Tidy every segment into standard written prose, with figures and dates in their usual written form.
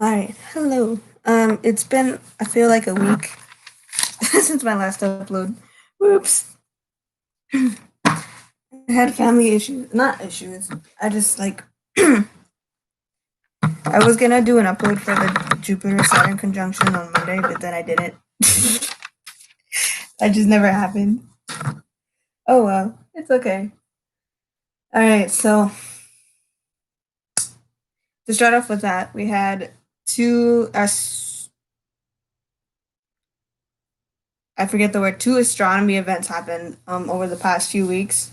All right, hello. It's been I feel like a week since my last upload. Whoops. I had family issues, not issues. I just like I was gonna do an upload for the Jupiter Saturn conjunction on Monday, but then I didn't. That just never happened. Oh well, it's okay. All right, so to start off with that, we had two I forget the word, two astronomy events happen over the past few weeks.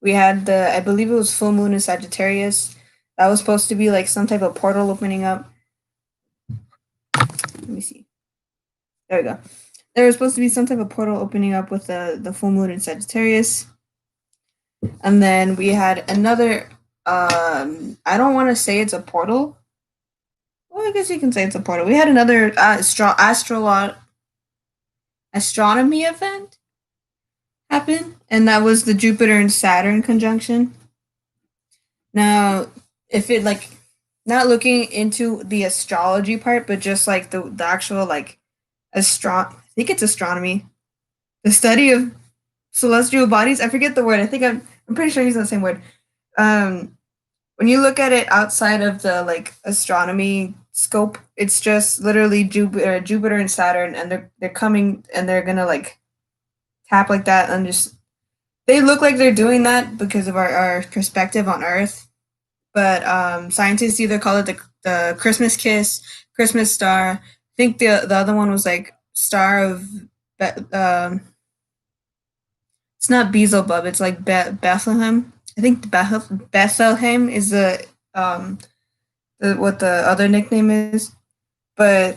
We had I believe it was full moon in Sagittarius. That was supposed to be like some type of portal opening up. Let me see. There we go. There was supposed to be some type of portal opening up with the full moon in Sagittarius. And then we had another, I don't want to say it's a portal. Well, I guess you can say it's a portal. We had another astronomy event happen, and that was the Jupiter and Saturn conjunction. Now, if it like not looking into the astrology part, but just like the actual like I think it's astronomy, the study of celestial bodies. I forget the word. I'm pretty sure I'm using the same word. Um, when you look at it outside of the like astronomy scope, it's just literally Jupiter and Saturn, and they're coming and they're gonna like tap like that and just they look like they're doing that because of our perspective on Earth. But scientists either call it the Christmas kiss, Christmas star. I think the other one was like star of it's not Beelzebub, it's like Bethlehem. I think Bethlehem is what the other nickname is. But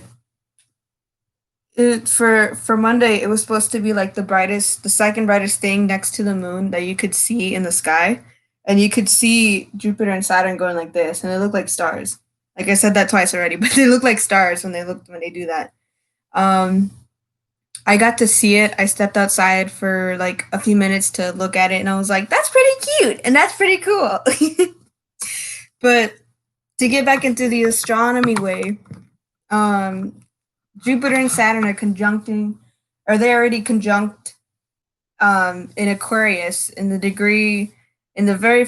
for Monday, it was supposed to be like the second brightest thing next to the moon that you could see in the sky, and you could see Jupiter and Saturn going like this, and they look like stars. Like I said that twice already, but they look like stars when they do that. Um, I got to see it. I stepped outside for like a few minutes to look at it, and I was like, "That's pretty cute, and that's pretty cool." But to get back into the astronomy way, um, Jupiter and Saturn are conjuncting, or they already conjunct in Aquarius in the degree in the very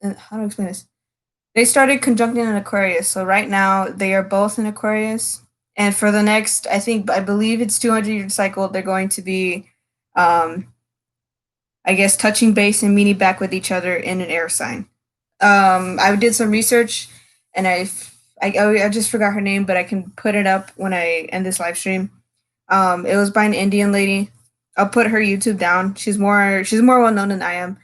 how do I explain this? They started conjuncting in Aquarius, so right now they are both in Aquarius, and for the next, I believe it's 200-year cycle, they're going to be, um, I guess, touching base and meeting back with each other in an air sign. I did some research, and I just forgot her name, but I can put it up when I end this live stream. It was by an Indian lady. I'll put her YouTube down. She's more well known than I am,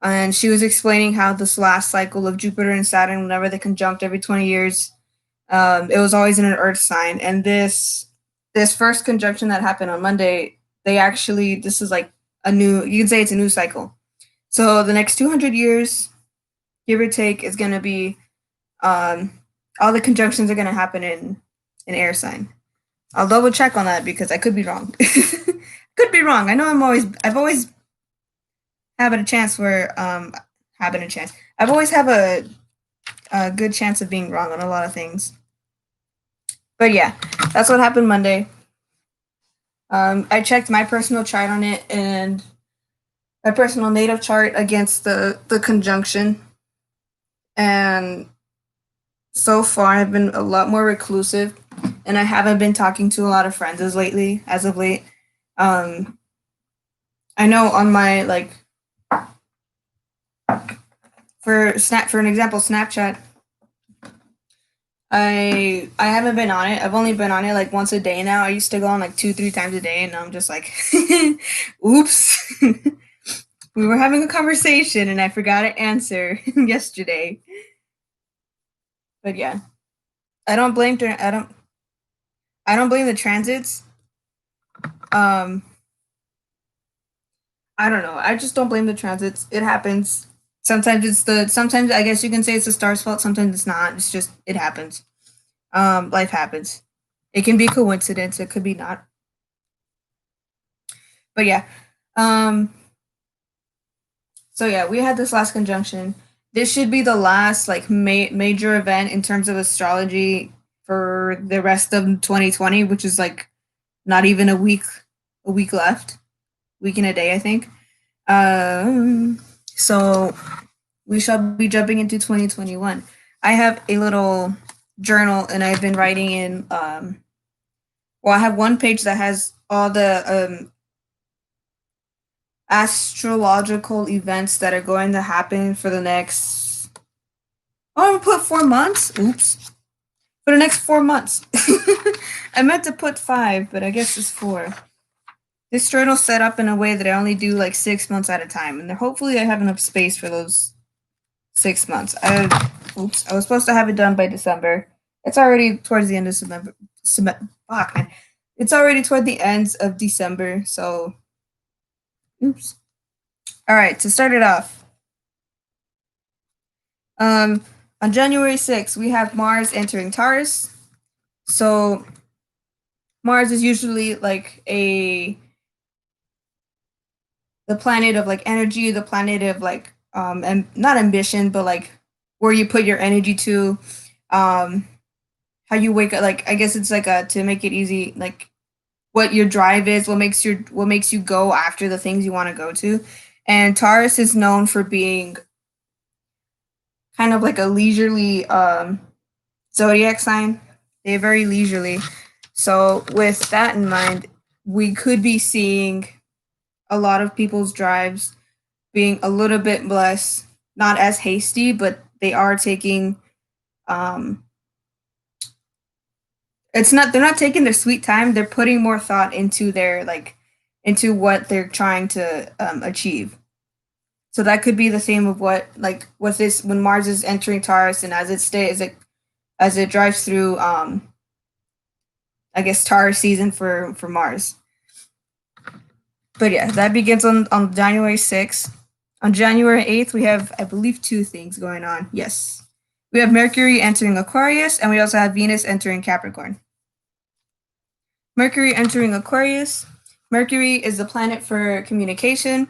and she was explaining how this last cycle of Jupiter and Saturn, whenever they conjunct every 20 years, it was always in an Earth sign. And this first conjunction that happened on Monday, this is like you can say it's a new cycle. So the next 200 years, give or take, is going to be um, all the conjunctions are going to happen in an air sign. I'll double check on that because I could be wrong. Could be wrong. I know I've always having a chance where having a chance. I've always have a good chance of being wrong on a lot of things. But yeah, that's what happened Monday. I checked my personal chart on it and my personal native chart against the conjunction, and so far I've been a lot more reclusive, and I haven't been talking to a lot of friends as of late. I know on my like for an example, Snapchat. I haven't been on it. I've only been on it like once a day now. I used to go on like 2-3 times a day, and now I'm just like, oops. We were having a conversation, and I forgot to answer yesterday. But yeah, I don't blame. I don't blame the transits. Um, I don't know. I just don't blame the transits. It happens. Sometimes I guess you can say it's the star's fault. Sometimes it's not. It's just it happens. Life happens. It can be a coincidence. It could be not. But yeah. Um. So yeah, we had this last conjunction. This should be the last like major event in terms of astrology for the rest of 2020, which is like not even a week left, week and a day, I think. So we shall be jumping into 2021. I have a little journal and I've been writing in. Well, I have one page that has all the astrological events that are going to happen for the next. Oh, I'm gonna put 4 months. Oops. For the next 4 months. I meant to put 5, but I guess it's 4. This journal's set up in a way that I only do like 6 months at a time, and hopefully I have enough space for those 6 months. I was supposed to have it done by December. It's already towards the end of September. Fuck, man. It's already toward the ends of December, so oops. All right, to start it off. On January 6th, we have Mars entering Taurus. So Mars is usually like the planet of like energy, the planet of like and not ambition, but like where you put your energy to, how you wake up. Like I guess it's like to make it easy, like what your drive is, what makes you go after the things you want to go to. And Taurus is known for being kind of like a leisurely zodiac sign. They're very leisurely. So with that in mind, we could be seeing a lot of people's drives being a little bit less, not as hasty, but they are taking they're not taking their sweet time, they're putting more thought into their into what they're trying to achieve. So that could be the same of what like with this when Mars is entering Taurus and as it drives through I guess Taurus season for Mars. But yeah, that begins on January 6th. On January 8th, we have, I believe, 2 things going on. Yes. We have Mercury entering Aquarius, and we also have Venus entering Capricorn. Mercury entering Aquarius. Mercury is the planet for communication.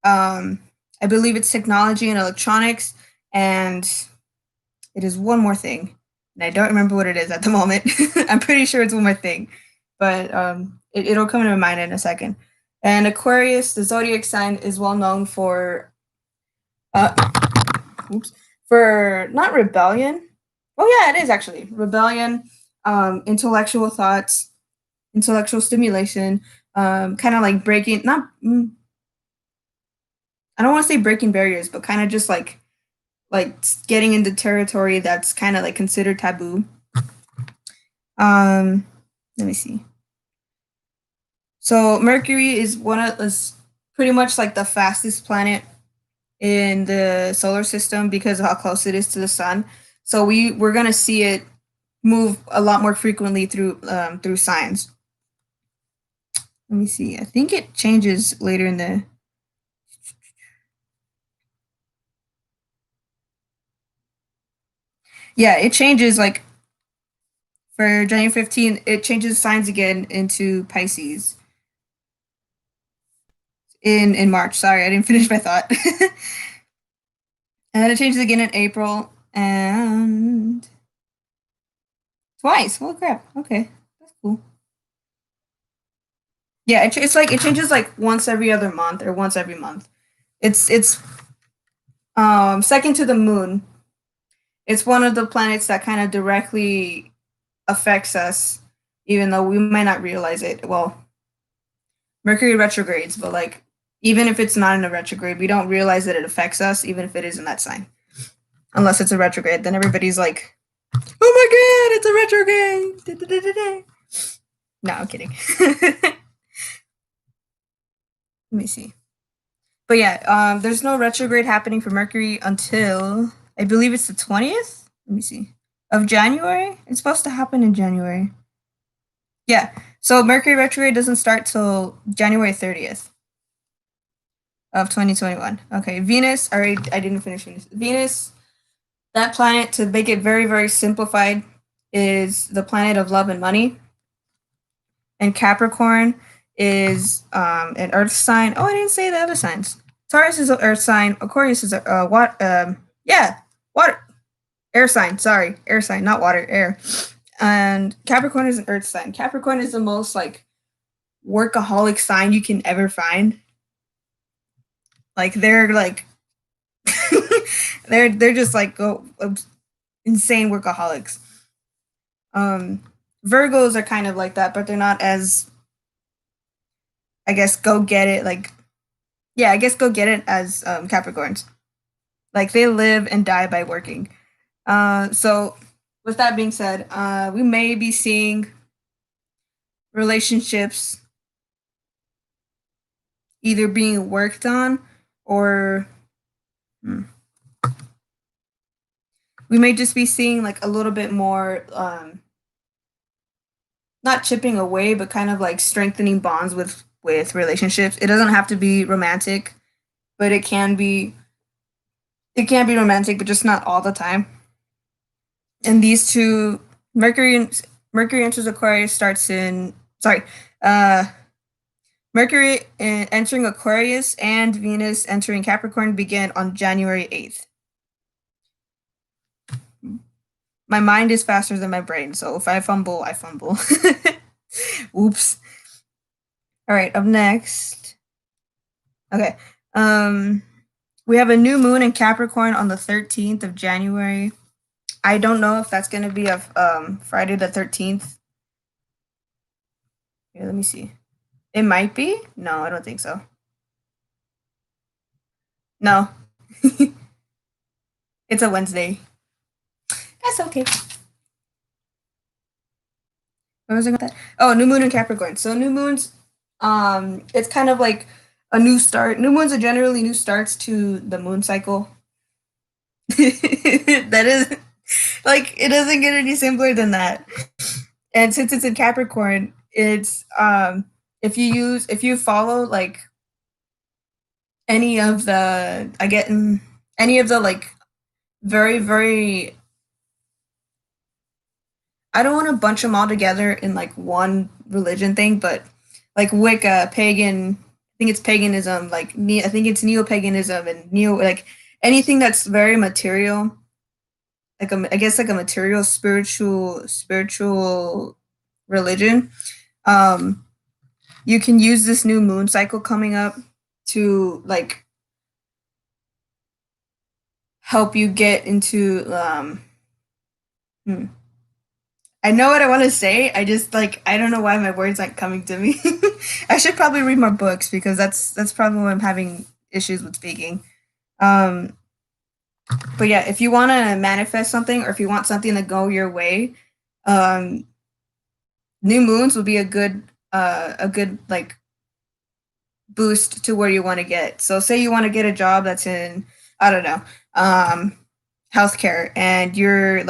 I believe it's technology and electronics, and it is one more thing. And I don't remember what it is at the moment. I'm pretty sure it's one more thing, but it'll come to my mind in a second. And Aquarius, the zodiac sign, is well known for for not rebellion. Oh yeah, it is actually rebellion, intellectual thoughts, intellectual stimulation, kind of like breaking not. I don't want to say breaking barriers, but kind of just like getting into territory that's kind of like considered taboo. Let me see. So Mercury is pretty much like the fastest planet in the solar system because of how close it is to the sun. So we're gonna see it move a lot more frequently through signs. Let me see. I think it changes later in the. Yeah, it changes like for January 15th, it changes signs again into Pisces. In March. Sorry, I didn't finish my thought. And then it changes again in April and twice. Holy crap. Okay. That's cool. Yeah, it's like it changes like once every other month or once every month. It's second to the moon. It's one of the planets that kind of directly affects us, even though we might not realize it. Well, Mercury retrogrades, but like even if it's not in a retrograde, we don't realize that it affects us, even if it is in that sign. Unless it's a retrograde, then everybody's like, "Oh my god, it's a retrograde!" No, I'm kidding. Let me see. But yeah, there's no retrograde happening for Mercury until I believe it's the 20th. Let me see. Of January. It's supposed to happen in January. Yeah. So Mercury retrograde doesn't start till January 30th of 2021. Okay, Venus. I didn't finish Venus. Venus, that planet, to make it very, very simplified, is the planet of love and money. And Capricorn is an earth sign. Oh, I didn't say the other signs. Taurus is an earth sign. Aquarius is a water, air sign. Sorry, air sign, not water, air. And Capricorn is an earth sign. Capricorn is the most like workaholic sign you can ever find. Like they're like they're just like insane workaholics. Um, Virgos are kind of like that, but they're not as, I guess, go get it. Like, yeah, I guess go get it as Capricorns. Like they live and die by working. So with that being said, we may be seeing relationships either being worked on or hmm, we may just be seeing like a little bit more not chipping away, but kind of like strengthening bonds with relationships. It doesn't have to be romantic, but it can be romantic, but just not all the time. And these two, Mercury Mercury enters Aquarius starts in sorry, uh Mercury entering Aquarius and Venus entering Capricorn begin on January 8th. My mind is faster than my brain, so if I fumble, I fumble. Oops. All right, up next. Okay. We have a new moon in Capricorn on the 13th of January. I don't know if that's going to be a Friday the 13th. Here, let me see. It might be. No, I don't think so. No. It's a Wednesday. That's okay. What was I going to that? Oh, new moon in Capricorn. So new moons, it's kind of like a new start. New moons are generally new starts to the moon cycle. That is like it doesn't get any simpler than that. And since it's in Capricorn, it's if you follow like any of the I get any of the like very I don't want to bunch them all together in like one religion thing, but like Wicca, pagan, I think it's paganism, like I think it's neo paganism and neo like anything that's very material, like I guess like a material spiritual religion. Um, you can use this new moon cycle coming up to like help you get into hmm. I know what I want to say. I just like I don't know why my words aren't coming to me. I should probably read more books because that's probably why I'm having issues with speaking. Um, but yeah, if you want to manifest something or if you want something to go your way, um, new moons will be a good like boost to where you want to get. So say you want to get a job that's in I don't know um, healthcare, and you're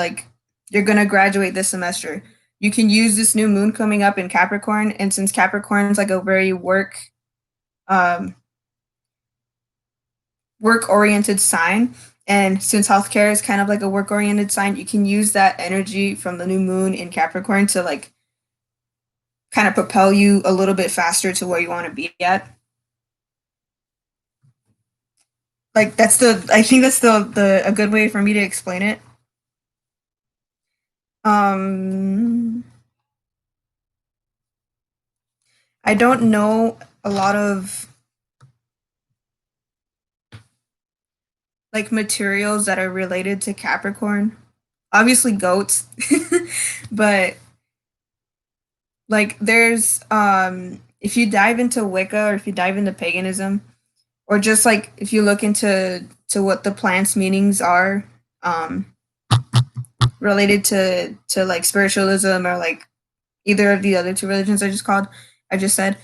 gonna graduate this semester. You can use this new moon coming up in Capricorn, and since Capricorn is like a very um, work oriented sign, and since healthcare is kind of like a work oriented sign, you can use that energy from the new moon in Capricorn to like kind of propel you a little bit faster to where you want to be at. Like I think that's the a good way for me to explain it. Um, I don't know a lot of like materials that are related to Capricorn. Obviously goats, but like there's if you dive into Wicca or if you dive into paganism or just like if you look into what the plants meanings are um related to like spiritualism or like either of the other two religions I just said,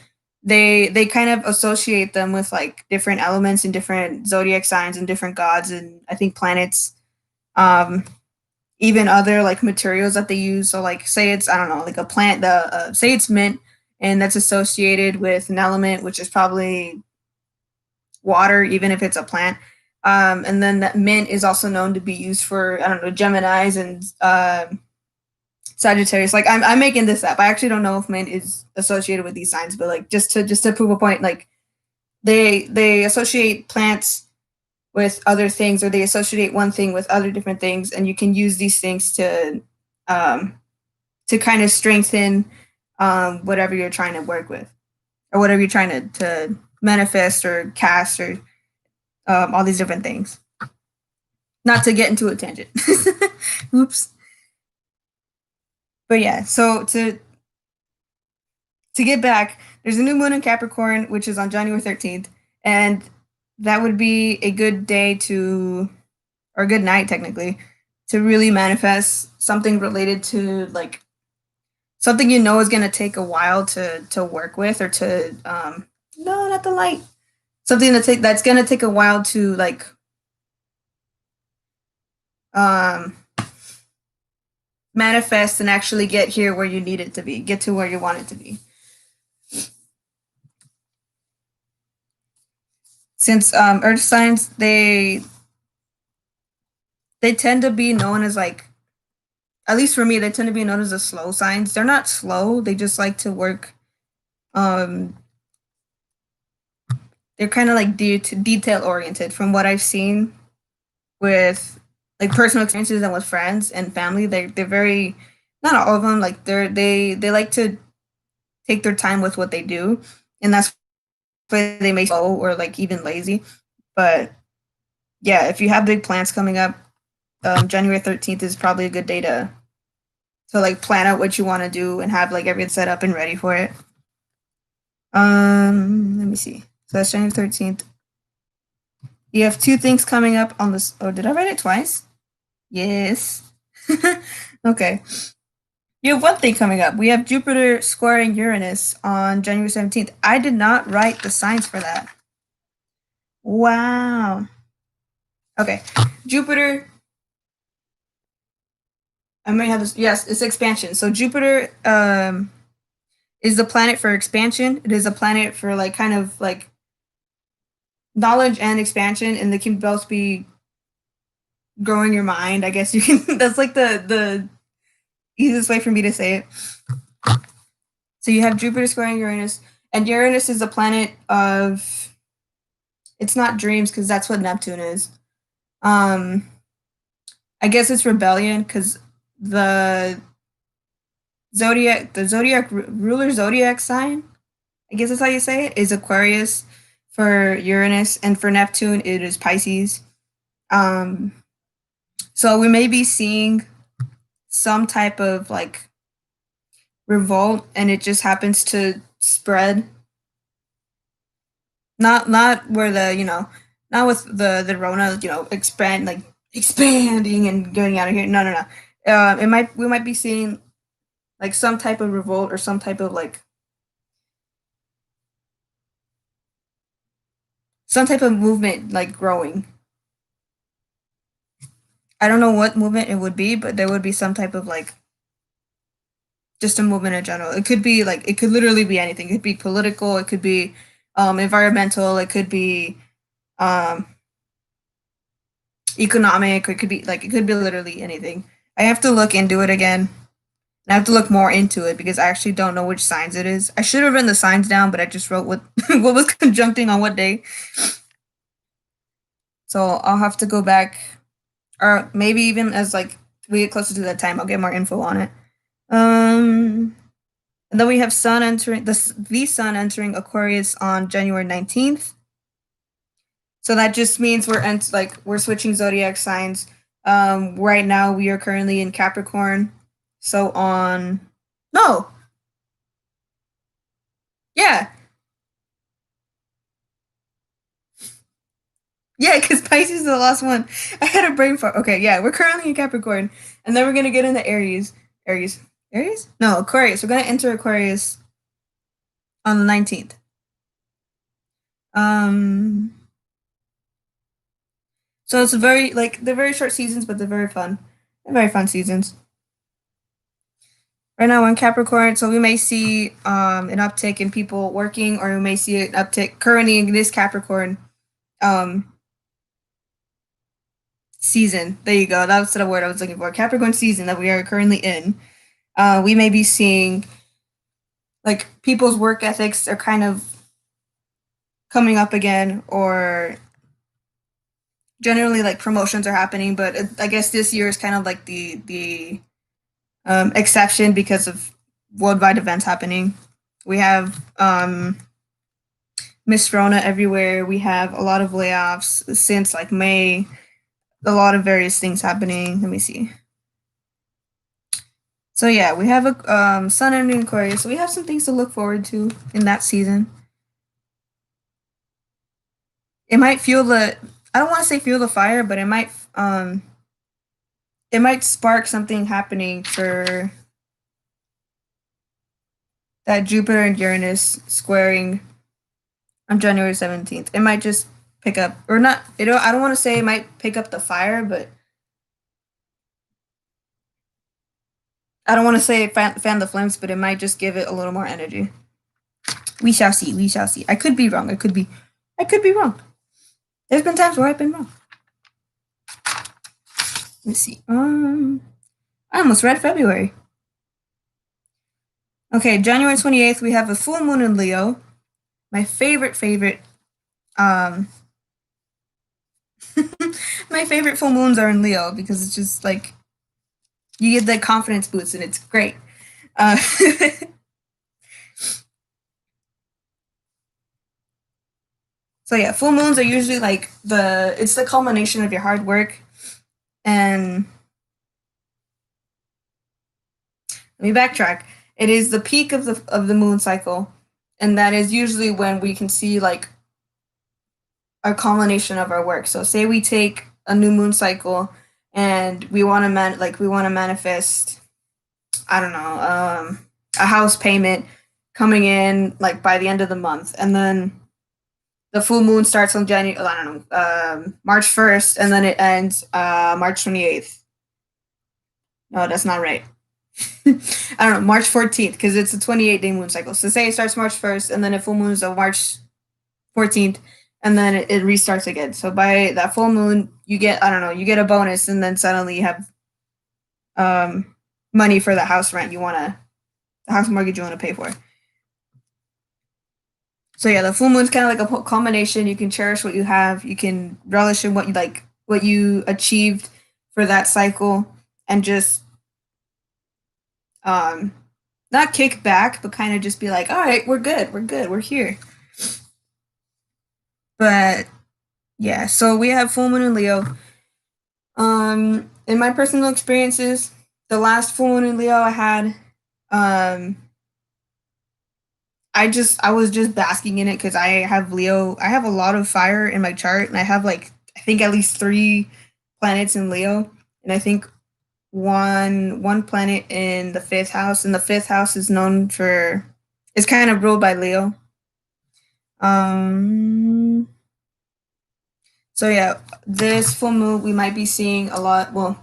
they kind of associate them with like different elements and different zodiac signs and different gods and I think planets, um, even other like materials that they use. So like say it's I don't know like a plant the say it's mint and that's associated with an element which is probably water, even if it's a plant. And then that mint is also known to be used for I don't know Gemini's and Sagittarius. Like I'm making this up. I actually don't know if mint is associated with these signs, but like just to prove a point, like they associate plants with other things, or they associate one thing with other different things, and you can use these things to um, to kind of strengthen whatever you're trying to work with or whatever you're trying to manifest or cast or all these different things. Not to get into a tangent. Oops. But yeah, so to get back, there's a new moon in Capricorn, which is on January 13th, and that would be a good day to, or a good night technically, to really manifest something related to like something you know is going to take a while to work with or to no, not the light. Something that's going to take a while to like um manifest and actually get here where you need it to be, get to where you want it to be. Since earth signs they tend to be known as like, at least for me, they tend to be known as the slow signs. They're not slow, they just like to work. um they're kind of like detail oriented from what I've seen with like personal experiences and with friends and family. They're very, not all of them, like they like to take their time with what they do, and that's why they may slow or like even lazy. But yeah, if you have big plans coming up, January 13th is probably a good day to like plan out what you want to do and have like everything set up and ready for it. Let me see. So that's January 13th. You have two things coming up on this. Oh, did I write it twice? Yes. Okay. You have one thing coming up. We have Jupiter squaring Uranus on January 17th. I did not write the signs for that. Wow. Okay. Jupiter, I may have this. Yes, it's expansion. So Jupiter is the planet for expansion. It is a planet for like kind of like knowledge and expansion, and they can both be growing your mind. I guess you can. That's like the easiest way for me to say it. So you have Jupiter squaring Uranus, and Uranus is a planet of. It's not dreams because that's what Neptune is. Um, I guess it's rebellion because the the zodiac ruler zodiac sign, I guess that's how you say it, is Aquarius for Uranus, and for Neptune it is Pisces. Um, so we may be seeing some type of like revolt, and it just happens to spread. Not where the not with the Rona expand like expanding and going out of here. No, no, no. It might we might be seeing like some type of revolt or some type of like some type of movement like growing. I don't know what movement it would be, but there would be some type of like just a movement in general. It could be like it could literally be anything. It could be political. It could be environmental. It could be um, economic. It could be like it could be literally anything. I have to look into it again. And I have to look more into it because I actually don't know which signs it is. I should have written the signs down, but I just wrote what what was conjuncting on what day. So I'll have to go back, or maybe even as like we get closer to that time, I'll get more info on it. Um, and then we have Sun entering the Sun entering Aquarius on January 19th. So that just means like we're switching zodiac signs. Right now we are currently in Capricorn. So on no, yeah, yeah, because Pisces is the last one. I had a brain fart. Okay, yeah, we're currently in Capricorn, and then we're gonna get into Aries. Aries, Aries? No, Aquarius. We're gonna enter Aquarius on the 19th. Um, so it's a very like they're very short seasons, but they're very fun. They're very fun seasons. Right now we're in Capricorn, so we may see an uptick in people working, or we may see an uptick currently in this Capricorn um, season. There you go. That's the word I was looking for. Capricorn season that we are currently in. We may be seeing like people's work ethics are kind of coming up again, or generally like promotions are happening. But I guess this year is kind of like the exception because of worldwide events happening. We have Miss Rona everywhere. We have a lot of layoffs since like May. A lot of various things happening. Let me see. So yeah, we have a Sun and Aquarius. So we have some things to look forward to in that season. It might feel the I don't want to say feel the fire, but it might spark something happening for that Jupiter and Uranus squaring on January 17th. It might just pick up or not. I don't want to say it might pick up the fire, but I don't want to say fan the flames, but it might just give it a little more energy. We shall see. We shall see. I could be wrong. I could be wrong. There's been times where I've been wrong. Let's see. I almost read February. Okay, January 28th, we have a full moon in Leo. My favorite. Um, my favorite full moons are in Leo because it's just like you get the confidence boost and it's great. Uh, so yeah, full moons are usually like it's the culmination of your hard work. And let me backtrack. It is the peak of the moon cycle, and that is usually when we can see like a culmination of our work. So say we take a new moon cycle and we want to manifest, I don't know, a house payment coming in like by the end of the month, and then the full moon starts on January, I don't know, March 1st, and then it ends March 28th. No, that's not right. I don't know, March 14th, because it's a 28-day moon cycle. So say it starts March 1st, and then a full moon is on March 14th, and then it restarts again. So by that full moon, you get, I don't know, you get a bonus, and then suddenly you have money for the house rent the house mortgage you want to pay for. So yeah, the full moon's kind of like a culmination. You can cherish what you have. You can relish in what you like, what you achieved for that cycle, and just um, not kick back, but kind of just be like, all right, we're good, we're here. But yeah, so we have full moon in Leo. In my personal experiences, the last full moon in Leo I had, um, I was just basking in it because I have Leo. I have a lot of fire in my chart, and I have like I think at least three planets in Leo, and I think one planet in the fifth house, and the fifth house is known for it's kind of ruled by Leo. Um, so yeah, this full moon we might be seeing a lot. Well,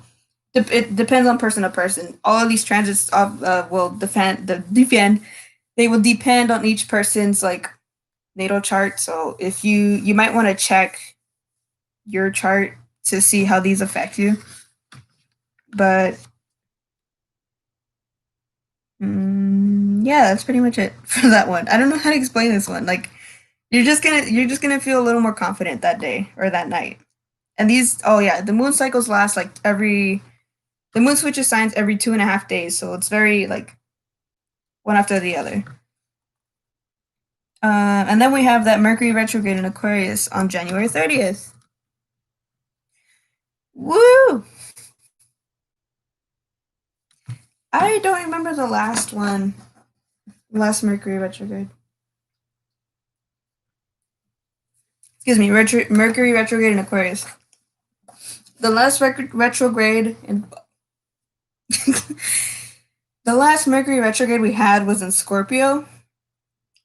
it depends on person to person. All of these transits will defend. They will depend on each person's like natal chart. So if you might want to check your chart to see how these affect you. But yeah, that's pretty much it for that one. I don't know how to explain this one. Like you're just gonna feel a little more confident that day or that night. And these oh yeah, the moon cycles last like the moon switches signs every 2.5 days, so it's very like one after the other. And then we have that Mercury retrograde in Aquarius on January 30th. Woo! I don't remember the last one. Last Mercury retrograde. Excuse me, Mercury retrograde in Aquarius. The last retrograde in the last Mercury retrograde we had was in Scorpio,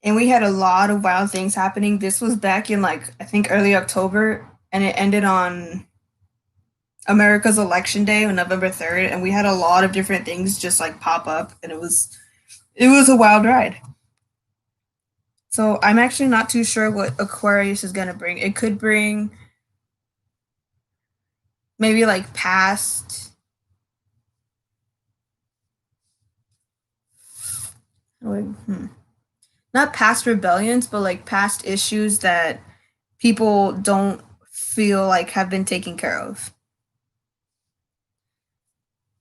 and we had a lot of wild things happening. This was back in like I think early October, and it ended on America's election day on November 3rd, and we had a lot of different things just like pop up, and it was a wild ride. So I'm actually not too sure what Aquarius is gonna bring. It could bring maybe like past not past rebellions, but like past issues that people don't feel like have been taken care of.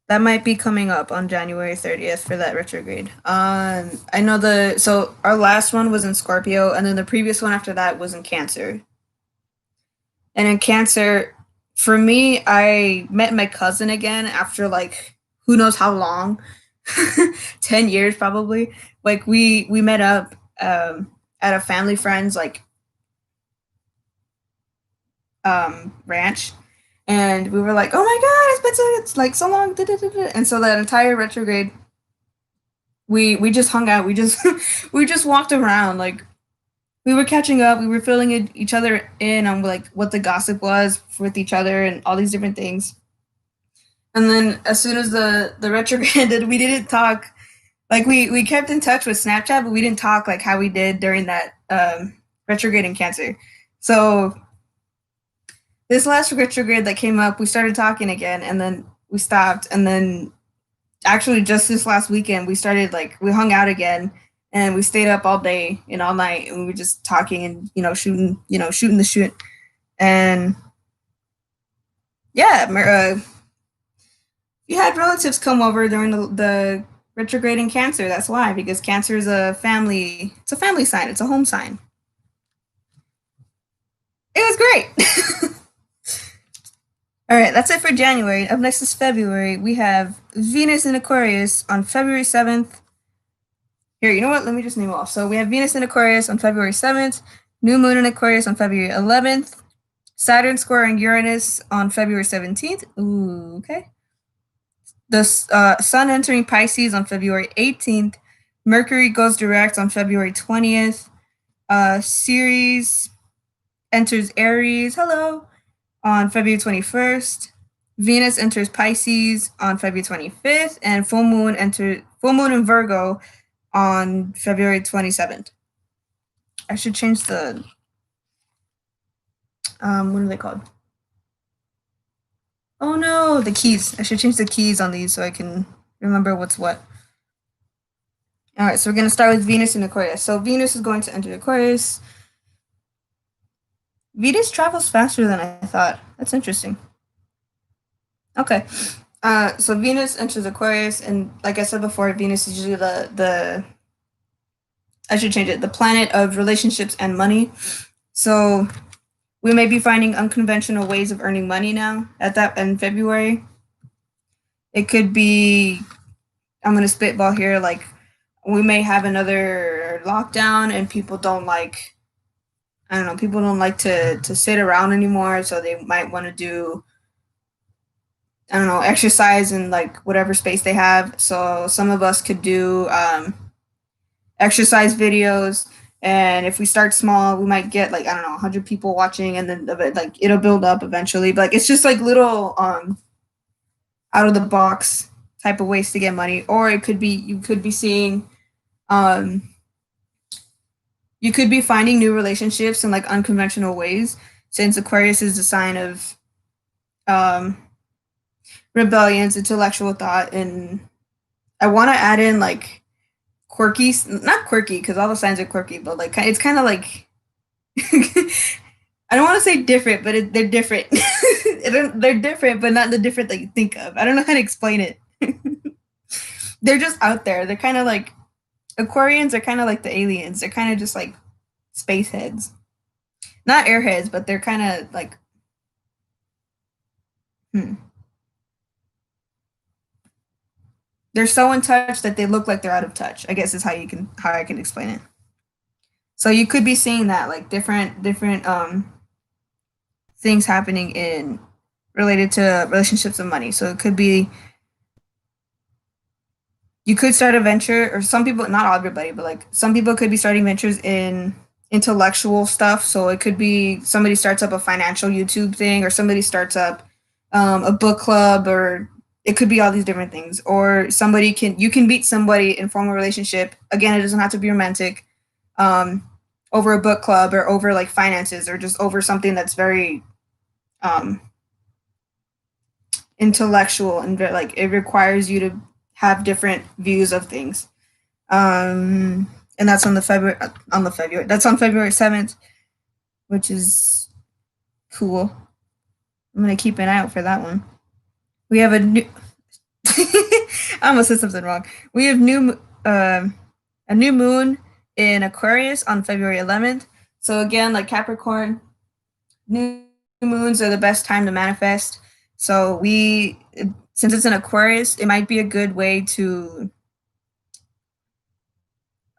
That might be coming up on January 30th for that retrograde. I know so our last one was in Scorpio, and then the previous one after that was in Cancer. And in Cancer, for me, I met my cousin again after like who knows how long, 10 years probably. Like we met up at a family friend's like ranch, and we were like, "Oh my god, it's like so long!" Da, da, da, da. And so that entire retrograde, we just hung out. We just we just walked around. Like we were catching up. We were filling each other in on like what the gossip was with each other and all these different things. And then as soon as the retrograde ended, we didn't talk. Like we kept in touch with Snapchat, but we didn't talk like how we did during that retrograde in Cancer. So this last retrograde that came up, we started talking again, and then we stopped, and then actually just this last weekend we started like we hung out again, and we stayed up all day and all night, and we were just talking and shooting the shit, and yeah, you had relatives come over during the retrograde in Cancer. That's why, because Cancer is a family. It's a family sign. It's a home sign. It was great. All right, that's it for January. Up next is February. We have Venus in Aquarius on February 7th. Here, you know what? Let me just name off. So we have Venus in Aquarius on February 7th, New Moon in Aquarius on February 11th, Saturn squaring Uranus on February 17th. Ooh, okay. The Sun entering Pisces on February 18th. Mercury goes direct on February 20th. Ceres enters Aries. Hello. On February 21st. Venus enters Pisces on February 25th, and full moon in Virgo on February 27th. I should change the what are they called? Oh no, the keys. I should change the keys on these so I can remember what's what. All right, so we're going to start with Venus in Aquarius. So Venus is going to enter Aquarius. Venus travels faster than I thought. That's interesting. Okay. So Venus enters Aquarius, and like I said before, Venus is usually the I should change it, the planet of relationships and money. So we may be finding unconventional ways of earning money now at that in February. It could be, I'm gonna spitball here, like we may have another lockdown and people don't like, I don't know, people don't like to sit around anymore, so they might want to do, I don't know, exercise in like whatever space they have. So some of us could do exercise videos, and if we start small, we might get like, I don't know, 100 people watching, and then like it'll build up eventually. But like it's just like little out of the box type of ways to get money. Or it could be you could be seeing you could be finding new relationships in like unconventional ways, since Aquarius is a sign of rebellions, intellectual thought, and I want to add in like quirky, not quirky because all the signs are quirky, but like it's kind of like I don't want to say different, but they're different. They're different, but not the different that you think of. I don't know how to explain it. They're just out there. They're kind of like Aquarians are kind of like the aliens. They're kind of just like space heads, not airheads, but they're kind of like they're so in touch that they look like they're out of touch. I guess is how I can explain it. So you could be seeing that like different things happening in related to relationships and money. So it could be you could start a venture, or some people, not everybody, but like some people could be starting ventures in intellectual stuff. So it could be somebody starts up a financial YouTube thing, or somebody starts up a book club, or it could be all these different things. Or you can meet somebody and form a relationship. Again, it doesn't have to be romantic. Over a book club, or over like finances, or just over something that's very intellectual, and like it requires you to have different views of things. And that's on February. That's on February 7th, which is cool. I'm gonna keep an eye out for that one. We have a new I almost said something wrong. We have a new moon in Aquarius on February 11th. So again, like Capricorn, new moons are the best time to manifest. So since it's in Aquarius, it might be a good way to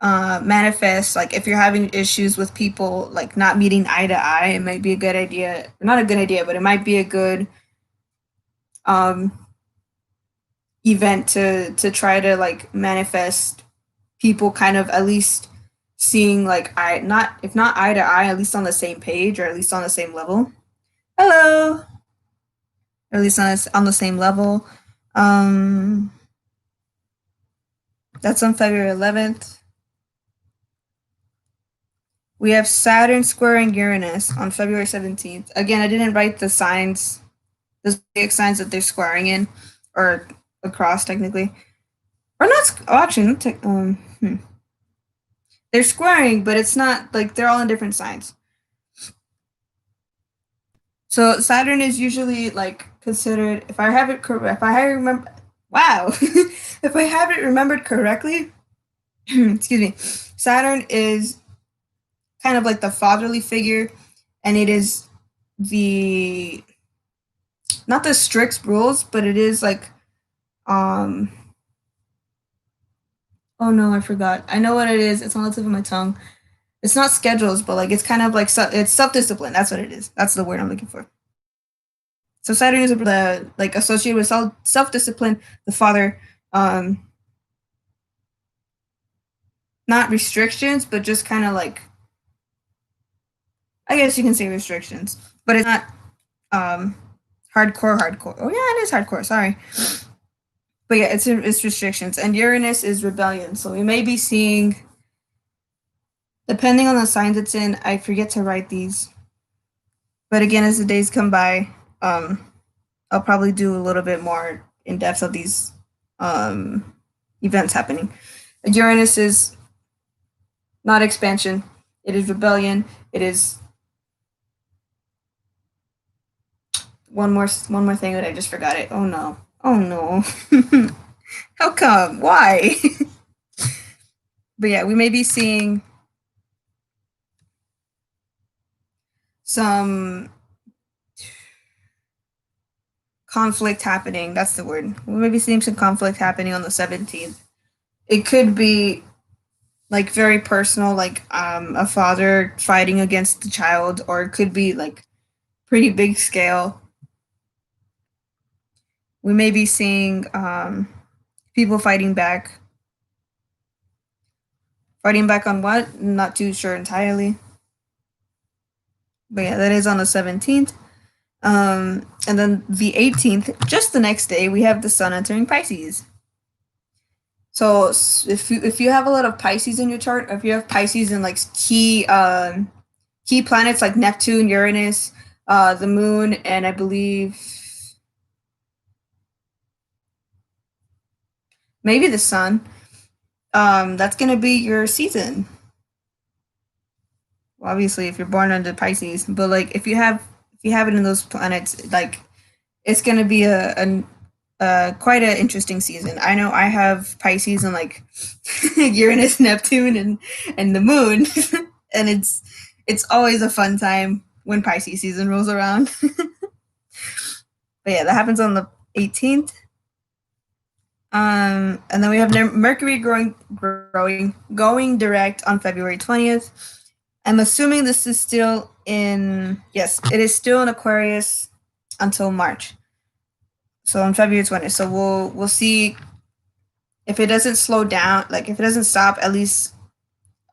manifest. Like if you're having issues with people like not meeting eye to eye, it might be a good idea. Not a good idea, but it might be a good um, event to try to like manifest people kind of at least seeing like eye not if not eye to eye, at least on the same page or at least on the same level. Hello, or at least on the same level. Um, that's on February 11th. We have Saturn squaring Uranus on February 17th. Again, I didn't write the signs, the zodiac signs that they're squaring in, or across technically, or not. Oh, actually, they're squaring, but it's not like they're all in different signs. So Saturn is usually like considered, if I have it correct, if I remember, wow, if I have it remembered correctly, excuse me, Saturn is kind of like the fatherly figure, and it is the not the strict rules, but it is like um oh no, I forgot. I know what it is. It's on the tip of my tongue. It's not schedules, but like it's kind of like it's self discipline. That's what it is. That's the word I'm looking for. So Saturn is the like associated with self discipline. The father, um, not restrictions, but just kind of like I guess you can say restrictions, but it's not um hardcore. Oh yeah, it is hardcore. Sorry, but yeah, it's restrictions. And Uranus is rebellion. So we may be seeing, depending on the signs it's in. I forget to write these, but again, as the days come by, I'll probably do a little bit more in depth of these events happening. Uranus is not expansion. It is rebellion. It is one more thing that I just forgot it. Oh no. Oh no. How come? Why? But yeah, we may be seeing some conflict happening. That's the word. We may be seeing some conflict happening on the 17th. It could be like very personal, like a father fighting against the child, or it could be like pretty big scale. We may be seeing people fighting back. Fighting back on what? Not too sure entirely. But yeah, that is on the 17th. And then the 18th, just the next day, we have the sun entering Pisces. So if you have a lot of Pisces in your chart, or if you have Pisces in like key planets like Neptune, Uranus, the moon, and I believe maybe the sun, that's gonna be your season. Well, obviously, if you're born under Pisces, but like if you have it in those planets, like it's gonna be a quite an interesting season. I know I have Pisces and like Uranus, Neptune, and the moon, and it's always a fun time when Pisces season rolls around. But yeah, that happens on the 18th. And then we have Mercury going direct on February 20th. I'm assuming this is still in, yes, it is still in Aquarius until March. So on February 20th. So we'll see if it doesn't slow down, like if it doesn't stop, at least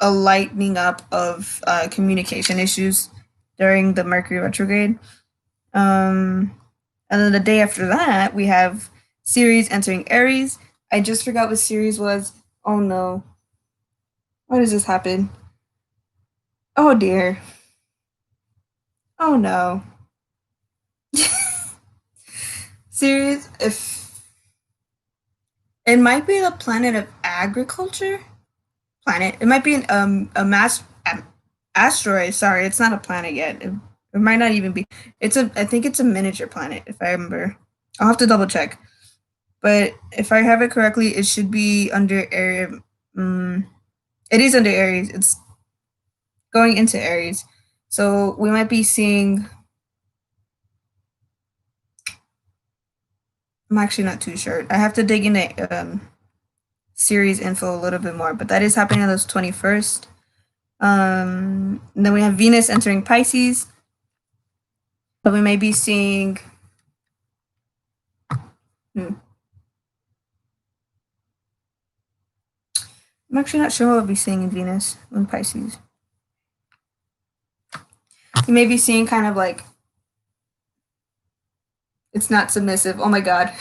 a lightening up of communication issues during the Mercury retrograde. And then the day after that, we have Ceres entering Aries. I just forgot what Ceres was. Oh no. Why does this happen? Oh dear. Oh no. Ceres, if it might be the planet of agriculture. It might be a asteroid. Sorry, it's not a planet yet. It might not even be. I think it's a miniature planet if I remember. I'll have to double check. but if I have it correctly, it should be under Aries. It is under Aries. It's going into Aries. So we might be seeing. I'm actually not too sure. I have to dig into series info a little bit more, but that is happening on the 21st. And then we have Venus entering Pisces. But we may be seeing. I'm actually not sure what we'll be seeing in Venus in Pisces. You may be seeing kind of like it's not submissive. Oh my god.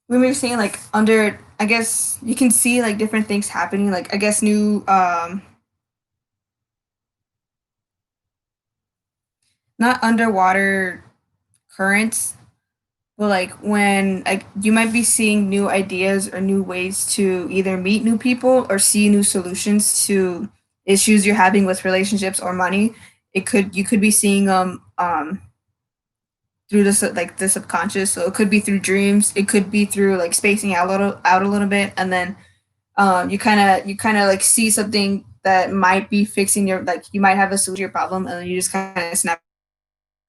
We may be seeing like under. I guess you can see like different things happening. Like I guess new not underwater currents, but like when like you might be seeing new ideas or new ways to either meet new people or see new solutions to issues you're having with relationships or money. You could be seeing through the subconscious. So it could be through dreams. It could be through like spacing out a little bit, and then you kind of like see something that might be fixing your like you might have a solution to your problem, and then you just kind of snap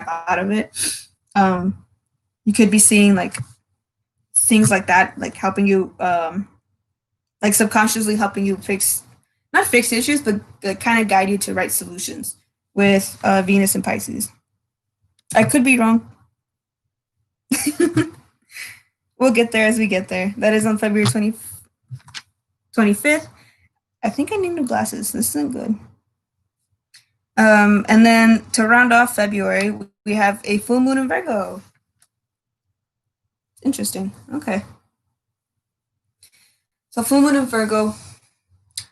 out of it. Um, you could be seeing like things like that, like helping you, like subconsciously helping you not fix issues, but kind of guide you to right solutions with Venus and Pisces. I could be wrong. We'll get there as we get there. That is on February 25th. I think I need new glasses. This isn't good. And then to round off February, we have a full moon in Virgo. Interesting. Okay. So full moon in Virgo,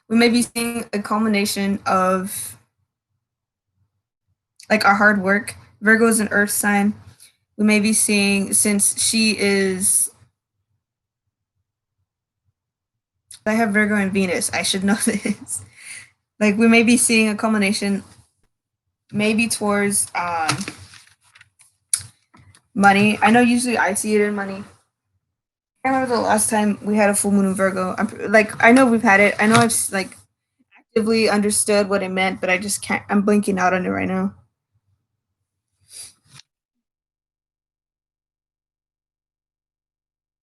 we may be seeing a culmination of like our hard work. Virgo is an earth sign. We may be seeing, since she is, I have Virgo and Venus. I should know this. Like we may be seeing a culmination, maybe towards money. I know usually I see it in money. I remember the last time we had a full moon in Virgo. I know we've had it. I know I've like actively understood what it meant, but I just can't. I'm blinking out on it right now.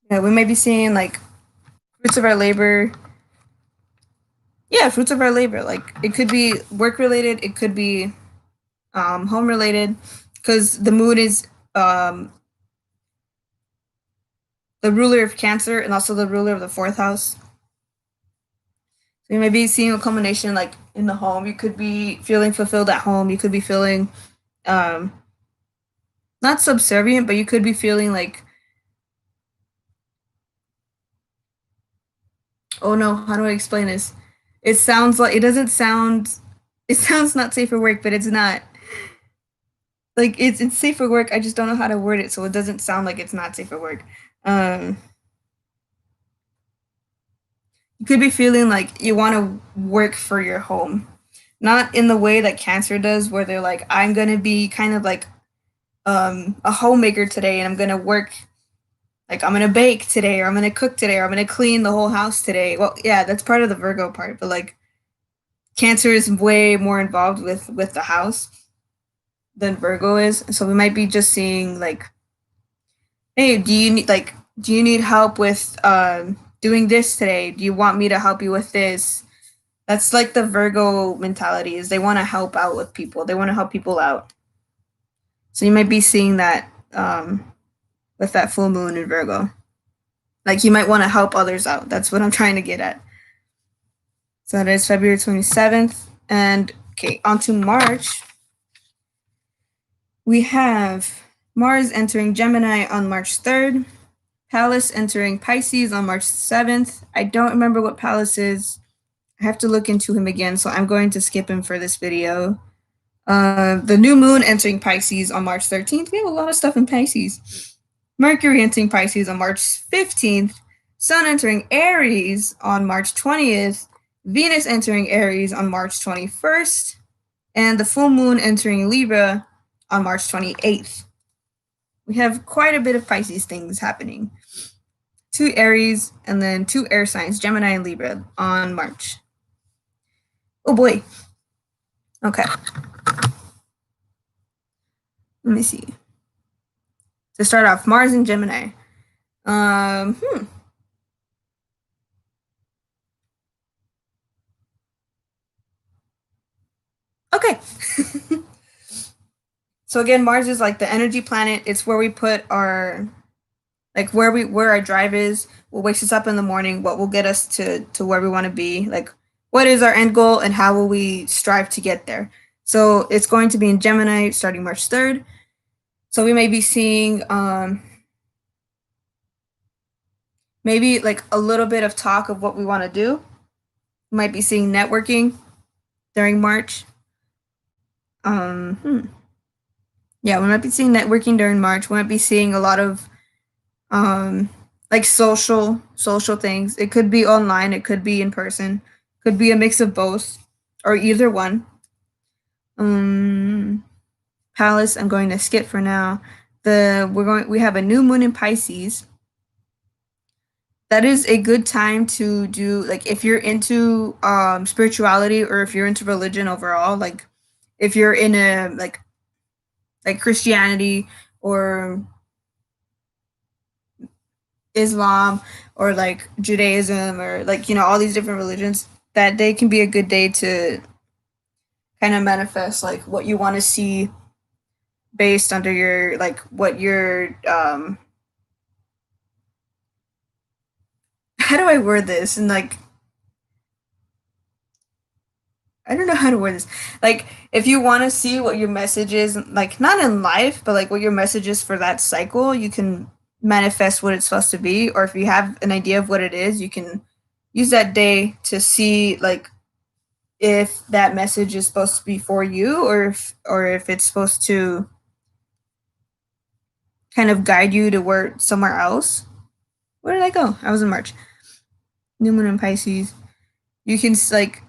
Yeah, we may be seeing like fruits of our labor. Yeah, fruits of our labor. Like it could be work related. It could be home related, because the moon is the ruler of Cancer and also the ruler of the fourth house. So you may be seeing a culmination like in the home. You could be feeling fulfilled at home. You could be feeling um, not subservient, but you could be feeling like, oh no, how do I explain this? It sounds like it doesn't sound. It sounds not safe for work, but it's not. Like it's safe for work. I just don't know how to word it, so it doesn't sound like it's not safe for work. Um, you could be feeling like you want to work for your home, not in the way that Cancer does, where they're like, I'm gonna be kind of like a homemaker today, and I'm gonna work. Like I'm gonna bake today, or I'm gonna cook today, or I'm gonna clean the whole house today. Well, yeah, that's part of the Virgo part, but like Cancer is way more involved with the house than Virgo is. So we might be just seeing like, hey, do you need help with doing this today? Do you want me to help you with this? That's like the Virgo mentality, is they want to help out with people. They want to help people out. So you might be seeing that with that full moon in Virgo. Like you might want to help others out. That's what I'm trying to get at. So that is February 27th. And okay, on to March. We have Mars entering Gemini on March 3rd. Pallas entering Pisces on March 7th. I don't remember what Pallas is. I have to look into him again, so I'm going to skip him for this video. The new moon entering Pisces on March 13th. We have a lot of stuff in Pisces. Mercury entering Pisces on March 15th. Sun entering Aries on March 20th. Venus entering Aries on March 21st. And the full moon entering Libra on March 28th. we have quite a bit of Pisces things happening. Two Aries and then two air signs, Gemini and Libra, on March. Oh boy. Okay. Let me see. To start off, Mars and Gemini. Hmm. Okay. So again, Mars is like the energy planet. It's where we put our like where our drive is, what wakes us up in the morning, what will get us to where we want to be, like what is our end goal and how will we strive to get there. So it's going to be in Gemini starting March 3rd. So we may be seeing maybe like a little bit of talk of what we want to do. We might be seeing networking during March. Hmm. Yeah, we might be seeing networking during March. We might be seeing a lot of um like social things. It could be online, it could be in person, could be a mix of both or either one. Um Palace, I'm going to skip for now. We have a new moon in Pisces. That is a good time to do like if you're into spirituality or if you're into religion overall, like if you're in a like Christianity or Islam or like Judaism or like all these different religions, that day can be a good day to kind of manifest like what you want to see based under your like what your how do I word this and like I don't know how to word this. Like, if you want to see what your message is, like, not in life, but like what your message is for that cycle, you can manifest what it's supposed to be. Or if you have an idea of what it is, you can use that day to see, like, if that message is supposed to be for you or if it's supposed to kind of guide you to where somewhere else. Where did I go? I was in March. New Moon in Pisces. You can, like,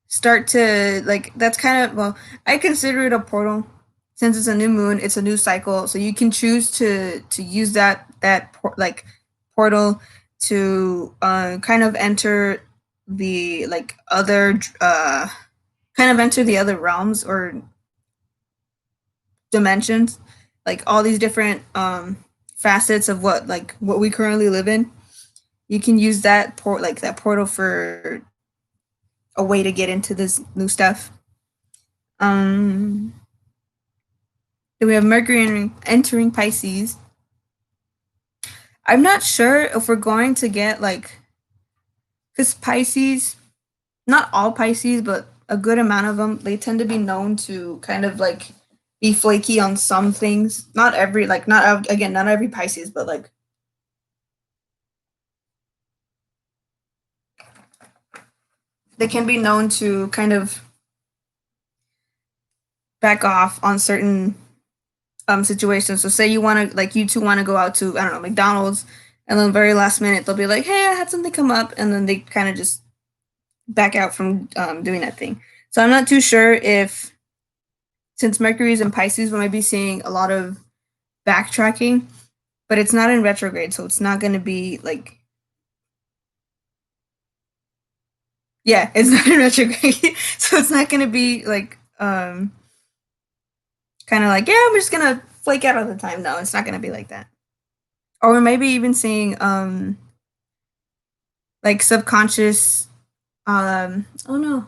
start to like that's kind of well I consider it a portal since it's a new moon, it's a new cycle, so you can choose to use like portal to kind of enter the like other kind of enter the other realms or dimensions, like all these different facets of what we currently live in. You can use that portal for a way to get into this new stuff. Um, then we have Mercury entering Pisces. I'm not sure if we're going to get like, because Pisces, not all Pisces, but a good amount of them, they tend to be known to kind of like be flaky on some things. Not every, like, not again, not every Pisces, but like they can be known to kind of back off on certain situations. So say you want to like you two want to go out to I don't know McDonald's, and then very last minute they'll be like, "Hey, I had something come up," and then they kind of just back out from doing that thing. So I'm not too sure if since Mercury is in Pisces, we might be seeing a lot of backtracking, but it's not in retrograde, so it's not going to be like yeah, it's not in retrograde, so it's not going to be like kind of like yeah, I'm just gonna flake out all the time. No, it's not going to be like that. Or maybe even seeing like subconscious oh no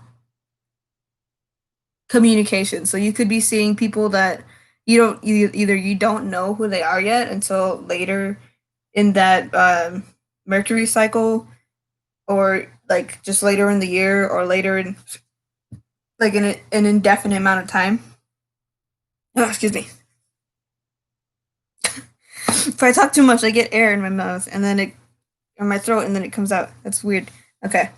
communication, so you could be seeing people that either you don't know who they are yet until later in that Mercury cycle, or like just later in the year or later in like an indefinite amount of time. Oh, excuse me. If I talk too much I get air in my mouth and then it in my throat and then it comes out. That's weird. Okay.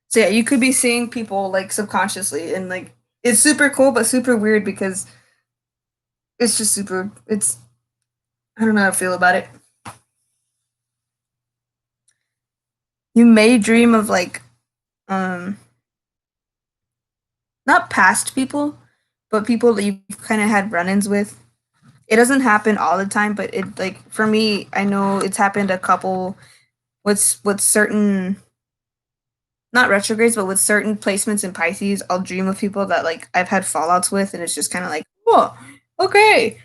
So yeah, you could be seeing people like subconsciously, and like it's super cool but super weird because it's just super. It's I don't know how to feel about it. You may dream of like um not past people, but people that you've kind of had run-ins with. It doesn't happen all the time, but it like for me, I know it's happened a couple with certain not retrogrades, but with certain placements in Pisces. I'll dream of people that like I've had fallouts with, and it's just kind of like, oh, okay,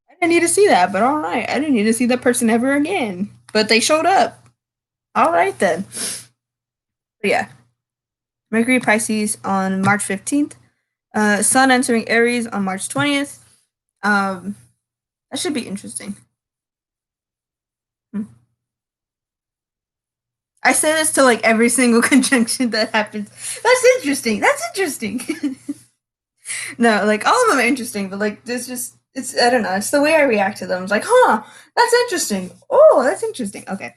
I didn't need to see that, but all right, I didn't need to see that person ever again, but they showed up. All right then. But yeah, Mercury Pisces on March 15th. Sun entering Aries on March 20th. That should be interesting. Hmm. I say this to like every single conjunction that happens. That's interesting. That's interesting. No, like all of them are interesting, but like there's just it's I don't know. It's the way I react to them. It's like, huh, that's interesting. Oh, that's interesting. Okay,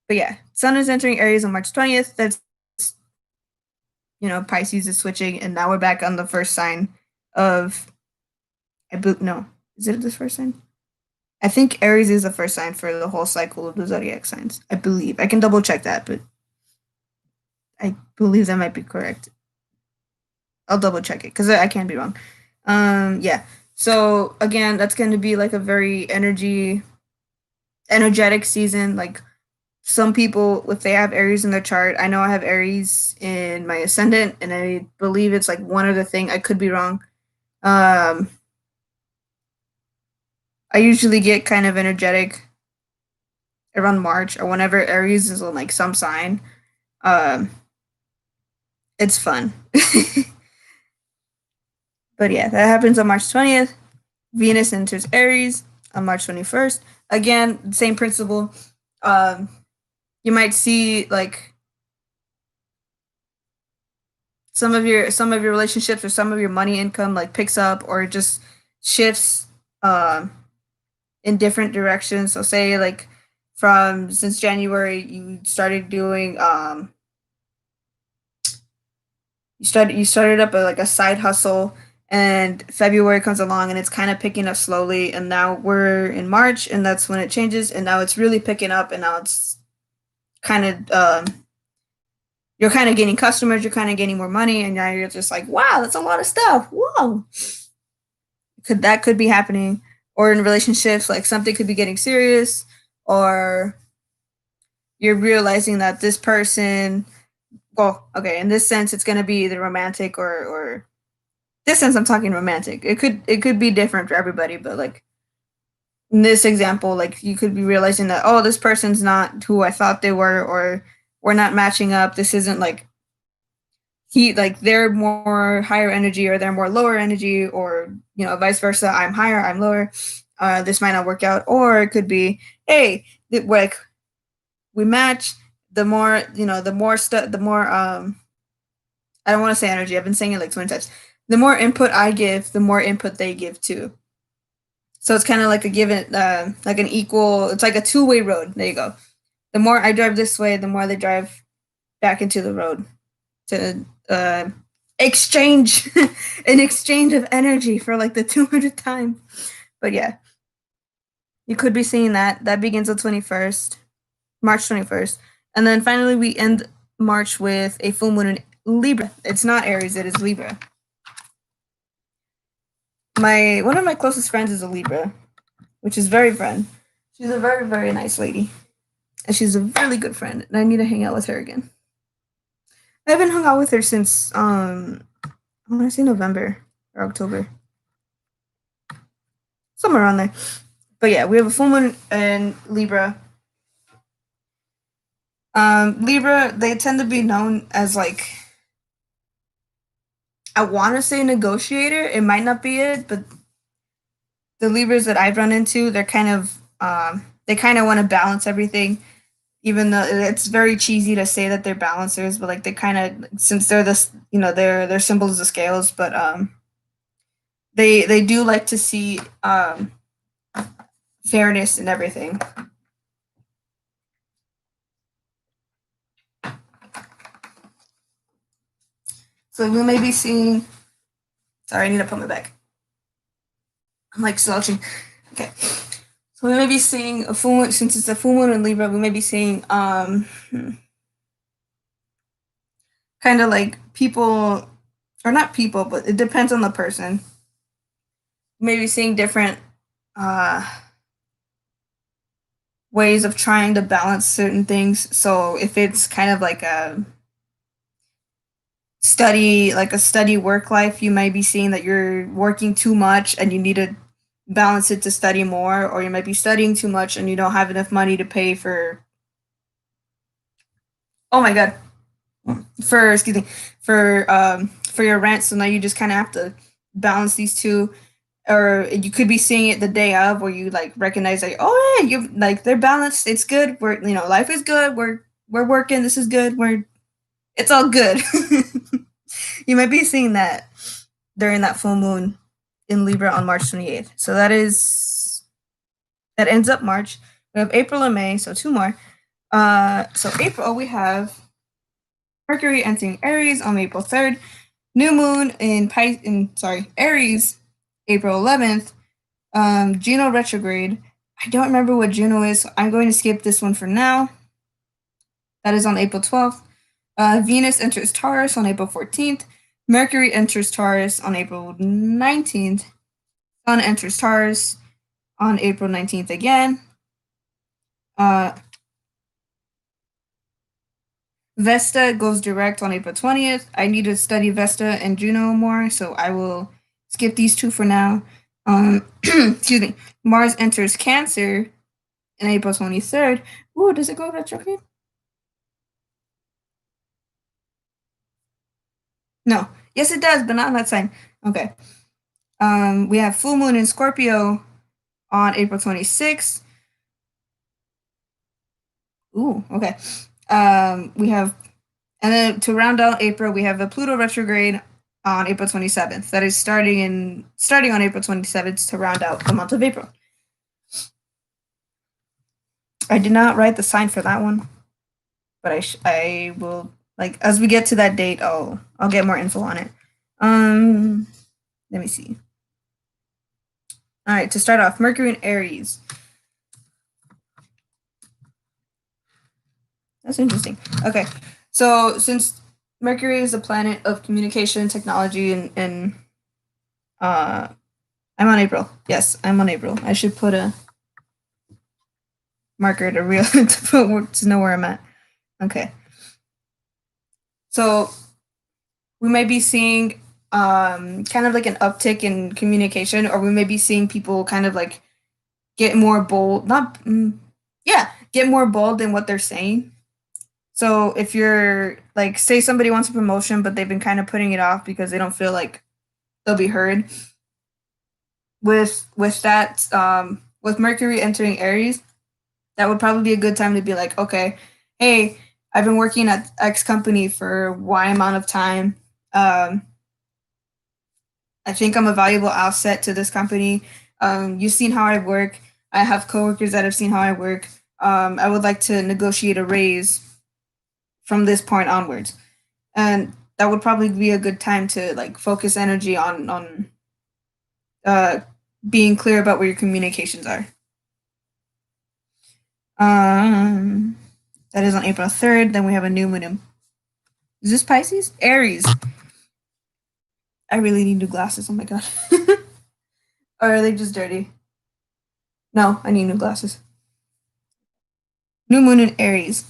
but yeah, Sun is entering Aries on March 20th. That's Pisces is switching, and now we're back on the first sign of no, is it the first sign? I think Aries is the first sign for the whole cycle of the zodiac signs. I believe I can double check that, but I believe that might be correct. I'll double check it because I can't be wrong. Yeah. So again, that's going to be like a very energetic season. Like some people, if they have Aries in their chart, I know I have Aries in my ascendant, and I believe it's like one other thing. I could be wrong. I usually get kind of energetic around March or whenever Aries is on like some sign. Um, it's fun. But yeah, that happens on March 20th. Venus enters Aries on March 21st. Again, same principle. Um, you might see like some of your relationships or some of your money income like picks up or just shifts um, in different directions. So say like from since January you started doing you started up like a side hustle, and February comes along and it's kind of picking up slowly, and now we're in March and that's when it changes, and now it's really picking up, and now it's kind of you're kind of gaining customers, you're kind of gaining more money, and now you're just like, wow, that's a lot of stuff. Whoa, could be happening, or in relationships, like something could be getting serious, or you're realizing that this person, well, okay, in this sense, it's going to be either romantic or this sense I'm talking romantic. It could be different for everybody, but like in this example, like you could be realizing that oh, this person's not who I thought they were, or we're not matching up. This isn't like they're more higher energy or they're more lower energy, or vice versa. I'm higher, I'm lower. This might not work out, or it could be hey, like we match. The more the more stuff, the more I don't want to say energy. I've been saying it like 20 times. The more input I give, the more input they give too. So it's kind of like a given, like an equal. It's like a two-way road. There you go. The more I drive this way, the more they drive back into the road to exchange an exchange of energy for like the 200th time. But yeah, you could be seeing that. That begins on 21st, March 21st, and then finally we end March with a full moon in Libra. It's not Aries. It is Libra. My one of my closest friends is a Libra, which is very fun. She's a very, very nice lady. And she's a really good friend. And I need to hang out with her again. I haven't hung out with her since I want to say November or October. Somewhere around there. But yeah, we have a full moon in Libra. Libra, they tend to be known as like I want to say negotiator. It might not be it, but the Libras that I've run into, they're kind of they kind of want to balance everything, even though it's very cheesy to say that they're balancers, but like they kind of, since they're this, their symbols of scales, but they do like to see fairness in everything. So we may be seeing. Sorry, I need to put my back. I'm like slouching. Okay. So we may be seeing a full moon, since it's a full moon in Libra. We may be seeing kind of like people or not people, but it depends on the person. Maybe seeing different uh, ways of trying to balance certain things. So if it's kind of like a study work life, you might be seeing that you're working too much and you need to balance it to study more, or you might be studying too much and you don't have enough money to pay for, oh my god, for excuse me, for your rent. So now you just kind of have to balance these two. Or you could be seeing it the day of, where you like recognize like, oh yeah, you like they're balanced, it's good, we're, life is good, we're working, this is good, it's all good. You might be seeing that during that full moon in Libra on March 28th. So that ends up March. We have April and May, so two more. So April, we have Mercury entering Aries on April 3rd. New moon in Aries, April 11th. Juno retrograde. I don't remember what Juno is, so I'm going to skip this one for now. That is on April 12th. Venus enters Taurus on April 14th. Mercury enters Taurus on April 19th. Sun enters Taurus on April 19th again. Vesta goes direct on April 20th. I need to study Vesta and Juno more, so I will skip these two for now. Excuse me. Mars enters Cancer on April 23rd. Ooh, does it go retrograde? No. Yes, it does, but not on that sign. Okay. We have full moon in Scorpio on April 26th. Ooh, okay. We have, and then to round out April, we have a Pluto retrograde on April 27th. That is starting on April 27th to round out the month of April. I did not write the sign for that one, but I will, like, as we get to that date, I'll get more info on it. Let me see. All right, to start off, Mercury in Aries. That's interesting. Okay, so since Mercury is a planet of communication, technology, and I'm on April. Yes, I'm on April. I should put a marker to know where I'm at. Okay. So we might be seeing kind of like an uptick in communication, or we may be seeing people kind of like get more bold. Not, yeah, get more bold in what they're saying. So if you're like, say somebody wants a promotion, but they've been kind of putting it off because they don't feel like they'll be heard. With that, with Mercury entering Aries, that would probably be a good time to be like, okay, hey, I've been working at X company for Y amount of time. I think I'm a valuable asset to this company. You've seen how I work. I have coworkers that have seen how I work. I would like to negotiate a raise from this point onwards, and that would probably be a good time to like focus energy on being clear about where your communications are. That is on April 3rd. Then we have a new moon. Is this Pisces? Aries. I really need new glasses. Oh my god. Or are they just dirty? No, I need new glasses. New moon in Aries.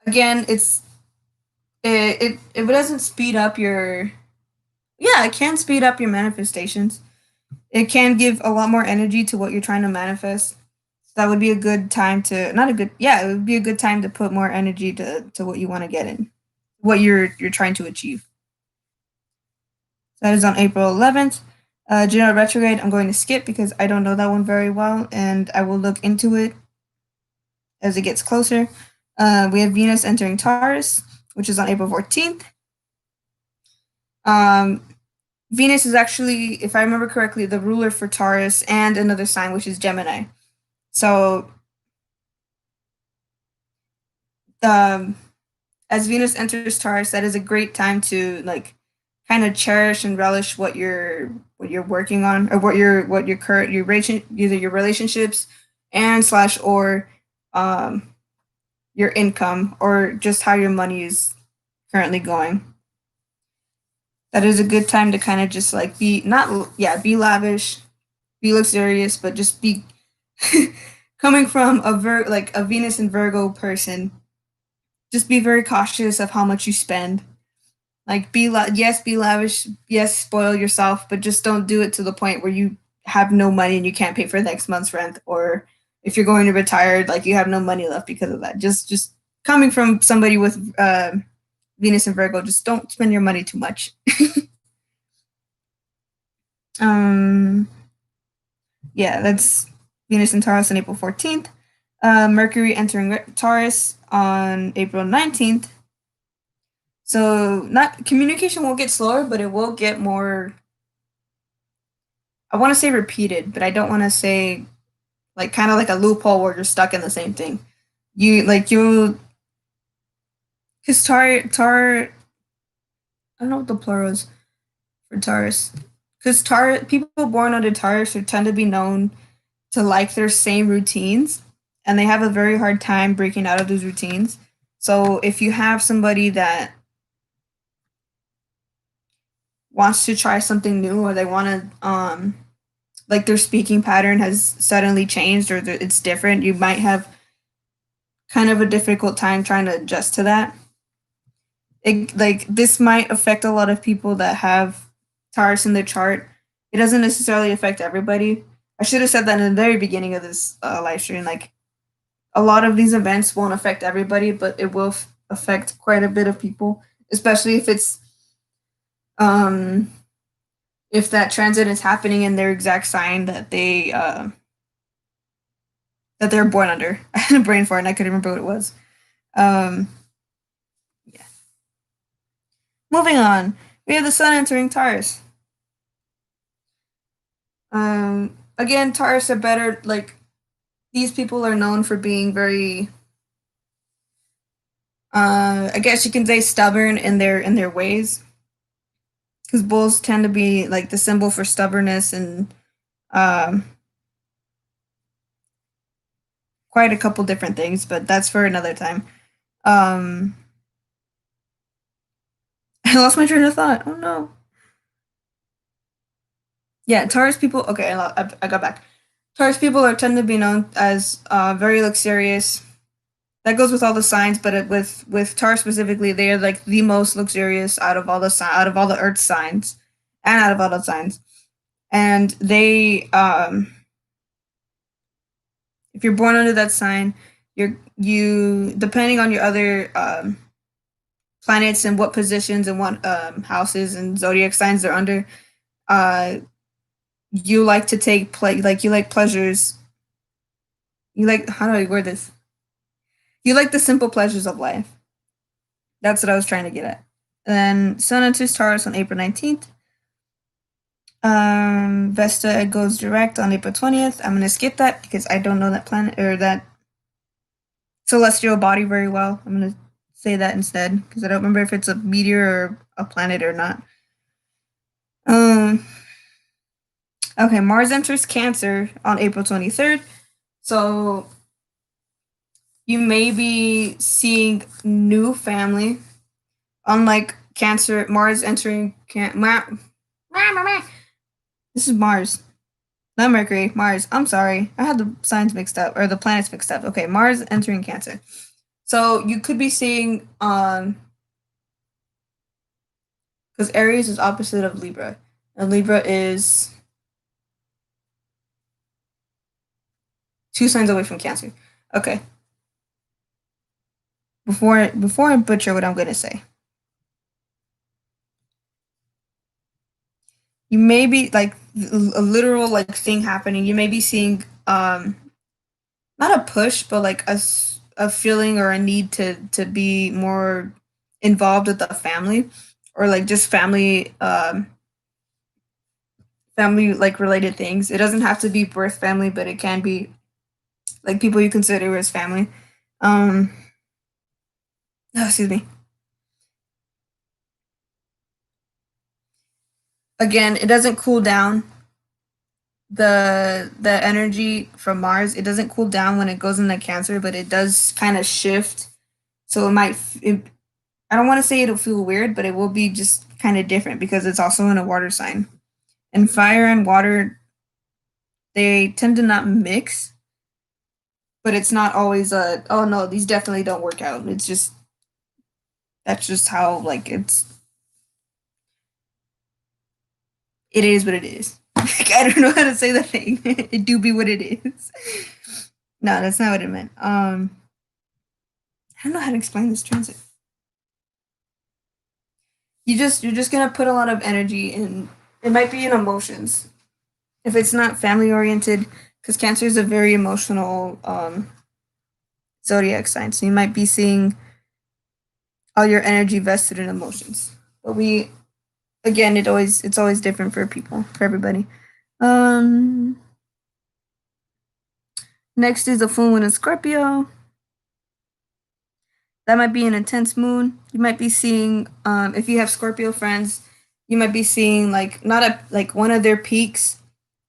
Again, it doesn't speed up your, yeah, it can speed up your manifestations. It can give a lot more energy to what you're trying to manifest. That would be a good time to, not a good, yeah, it would be a good time to put more energy to what you want to get in, what you're trying to achieve. That is on April 11th. Juno retrograde, I'm going to skip because I don't know that one very well, and I will look into it as it gets closer. We have Venus entering Taurus, which is on April 14th. Venus is actually, if I remember correctly, the ruler for Taurus and another sign, which is Gemini. So, as Venus enters Taurus, that is a great time to like kind of cherish and relish what you're working on, or what your current either your relationships and slash or your income, or just how your money is currently going. that is a good time to kind of just like be not yeah be lavish, be luxurious, but just be coming from like a Venus and Virgo person. Just be very cautious of how much you spend. Like yes, be lavish, yes, spoil yourself, but just don't do it to the point where you have no money and you can't pay for next month's rent, or if you're going to retire, like you have no money left because of that. Just coming from somebody with Venus and Virgo, just don't spend your money too much. um, yeah, that's Venus and Taurus on April 14th. Mercury entering Taurus on April 19th. So not communication won't get slower, but it will get more. I want to say repeated, but I don't want to say like kind of like a loophole where you're stuck in the same thing. You because I don't know what the plural is for Taurus. Because people born under Taurus who tend to be known to like their same routines, and they have a very hard time breaking out of those routines. So if you have somebody that wants to try something new, or they want to like their speaking pattern has suddenly changed, or it's different, you might have kind of a difficult time trying to adjust to that. Like this might affect a lot of people that have Taurus in their chart. It doesn't necessarily affect everybody. I should have said that in the very beginning of this live stream. Like a lot of these events won't affect everybody, but it will affect quite a bit of people, especially um, if that transit is happening in their exact sign that they're born under. I had a brain fart and I couldn't remember what it was. Um, yeah. Moving on, we have the Sun entering Taurus. Again, Taurus are better. Like these people are known for being very, I guess you can say, stubborn in their ways. Because bulls tend to be like the symbol for stubbornness and um, quite a couple different things, but that's for another time. Um, I lost my train of thought. Oh no. Yeah, Taurus people. Okay, I got back. Taurus people are tend to be known as very luxurious. That goes with all the signs, but with Taurus specifically, they are like the most luxurious out of all the Earth signs, and out of all the signs. And they, if you're born under that sign, you depending on your other planets and what positions and what houses and zodiac signs they're under, uh, you like to take like you like pleasures. You like how do I word this? You like the simple pleasures of life. That's what I was trying to get at. And Sun enters Taurus on April 19th. Vesta goes direct on April 20th. I'm gonna skip that because I don't know that planet or that celestial body very well. I'm gonna say that instead because I don't remember if it's a meteor or a planet or not. Um, okay, Mars enters Cancer on April 23rd. So you may be seeing new family. Unlike Cancer, Mars entering this is Mars, not Mercury. Mars. I'm sorry, I had the signs mixed up or the planets mixed up. Okay, Mars entering Cancer. So you could be seeing because Aries is opposite of Libra, and Libra is 2 signs away from Cancer. Okay. Before I butcher what I'm gonna say, you may be like a literal like thing happening. You may be seeing not a push, but like a feeling or a need to be more involved with the family, or like just family like related things. It doesn't have to be birth family, but it can be like people you consider as family. Um, oh, excuse me. Again, it doesn't cool down the energy from Mars. It doesn't cool down when it goes into Cancer, but it does kind of shift. So it might. I don't want to say it'll feel weird, but it will be just kind of different because it's also in a water sign. And fire and water, they tend to not mix, but it's not always a, oh no, these definitely don't work out. It's just, that's just how, like, it is what it is. I don't know how to say the thing. It do be what it is. No, that's not what it meant. I don't know how to explain this transit. You're just gonna put a lot of energy in. It might be in emotions. If it's not family oriented, because Cancer is a very emotional zodiac sign, so you might be seeing all your energy vested in emotions. But we, again, it's always different for people, for everybody. Um, Next is a full moon in Scorpio. That might be an intense moon. You might be seeing, if you have Scorpio friends, you might be seeing like not a like one of their peaks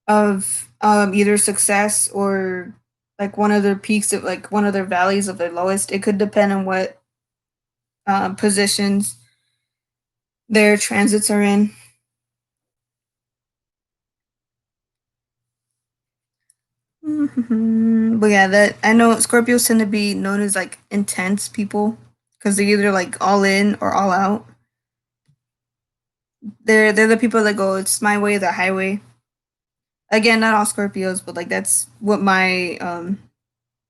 of either success or like one of their peaks of like one of their valleys of their lowest. It could depend on what positions their transits are in. But yeah, that I know Scorpios tend to be known as like intense people because they're either like all in or all out. They're the people that go, it's my way or the highway. Again, not all Scorpios, but like that's what my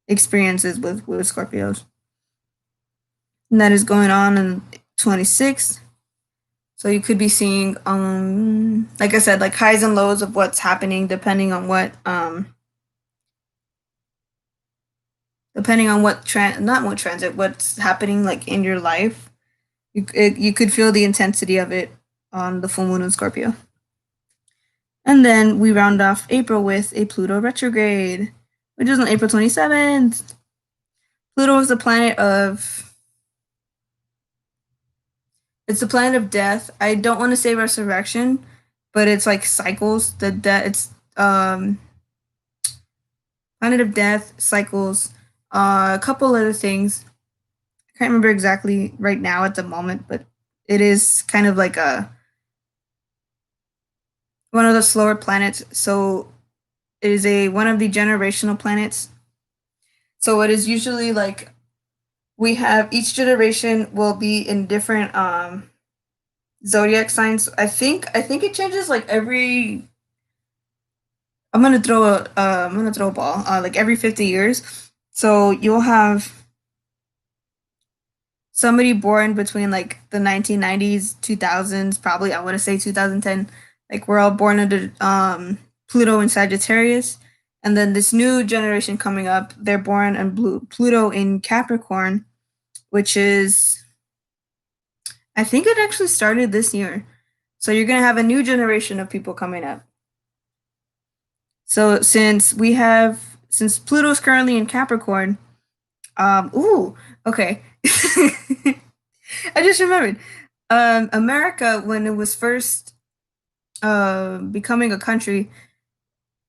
experience is with Scorpios. And that is going on in 26th. So you could be seeing like I said, like highs and lows of what's happening depending on what not what transit, what's happening like in your life. You could feel the intensity of it on the full moon in Scorpio. And then we round off April with a Pluto retrograde, which is on April 27th. Pluto is the planet of it's the planet of death. I don't want to say resurrection, but it's like cycles. It's planet of death, cycles, a couple other things. I can't remember exactly right now at the moment, but it is kind of like a one of the slower planets. So it is a one of the generational planets. So it is usually like we have each generation will be in different zodiac signs. I think it changes like every. I'm gonna throw a ball like every 50 years. So you'll have somebody born between like the 1990s, 2000s, probably I want to say 2010. Like we're all born under Pluto and Sagittarius, and then this new generation coming up, they're born in Pluto in Capricorn, which is I think it actually started this year. So you're gonna have a new generation of people coming up. So since Pluto's currently in Capricorn, ooh, okay. I just remembered. America, when it was first becoming a country,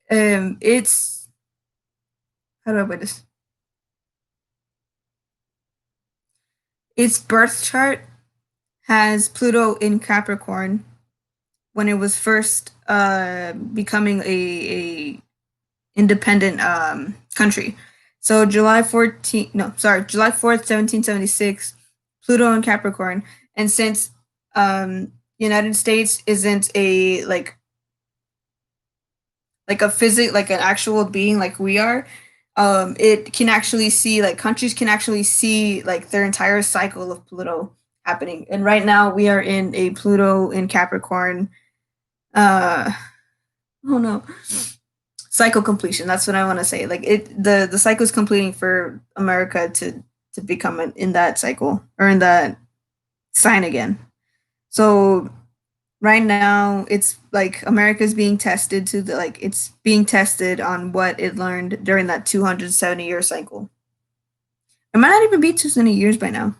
it's how do I put this? Its birth chart has Pluto in Capricorn when it was first becoming a independent country. So July 4th, 1776, Pluto in Capricorn. And since United States isn't a like a physic like an actual being like we are, it can actually see like countries can actually see like their entire cycle of Pluto happening. And right now we are in a Pluto in Capricorn uh oh no cycle completion. That's what I want to say. Like the cycle is completing for America to become in that cycle or in that sign again. So right now it's like America's being tested to the like it's being tested on what it learned during that 270-year cycle. It might not even be 270 years by now.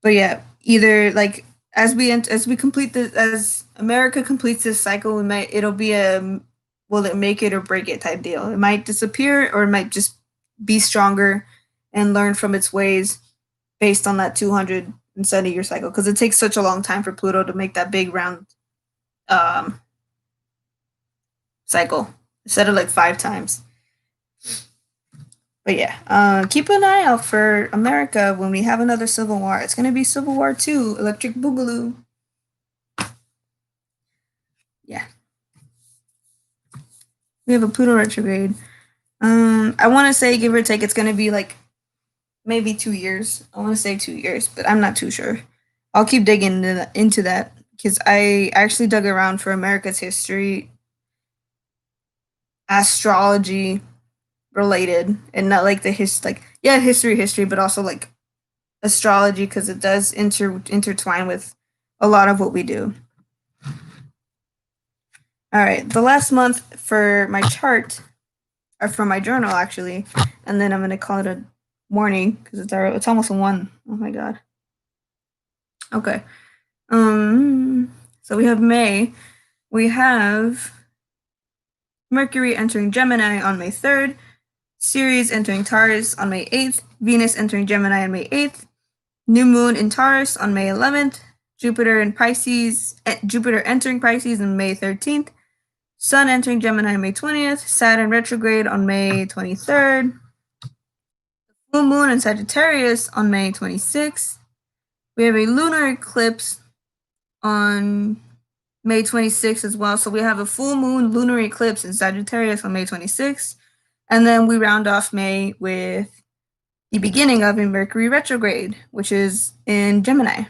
But yeah, either like as we complete this as America completes this cycle, it'll be a will it make it or break it type deal. It might disappear or it might just be stronger and learn from its ways based on that 200 instead of your cycle, because it takes such a long time for Pluto to make that big round um, cycle instead of like 5 times. But yeah, keep an eye out for America when we have another civil war. It's gonna be Civil War II, Electric Boogaloo. Yeah, we have a Pluto retrograde. I want to say, give or take, it's gonna be like maybe 2 years. I want to say 2 years, but I'm not too sure. I'll keep digging into that because I actually dug around for America's history, astrology related, and not like the like yeah, history, but also like astrology because it does intertwine with a lot of what we do. All right, the last month for my chart, or for my journal actually, and then I'm gonna call it a morning because it's almost a 1. Oh my god. Okay. So we have May. We have Mercury entering Gemini on May 3rd, Ceres entering Taurus on May 8th, Venus entering Gemini on May 8th, New Moon in Taurus on May 11th, Jupiter entering Pisces on May 13th, Sun entering Gemini on May 20th, Saturn retrograde on May 23rd, Full Moon in Sagittarius on May 26th. We have a lunar eclipse on May 26th as well. So we have a full moon lunar eclipse in Sagittarius on May 26th. And then we round off May with the beginning of a Mercury retrograde, which is in Gemini.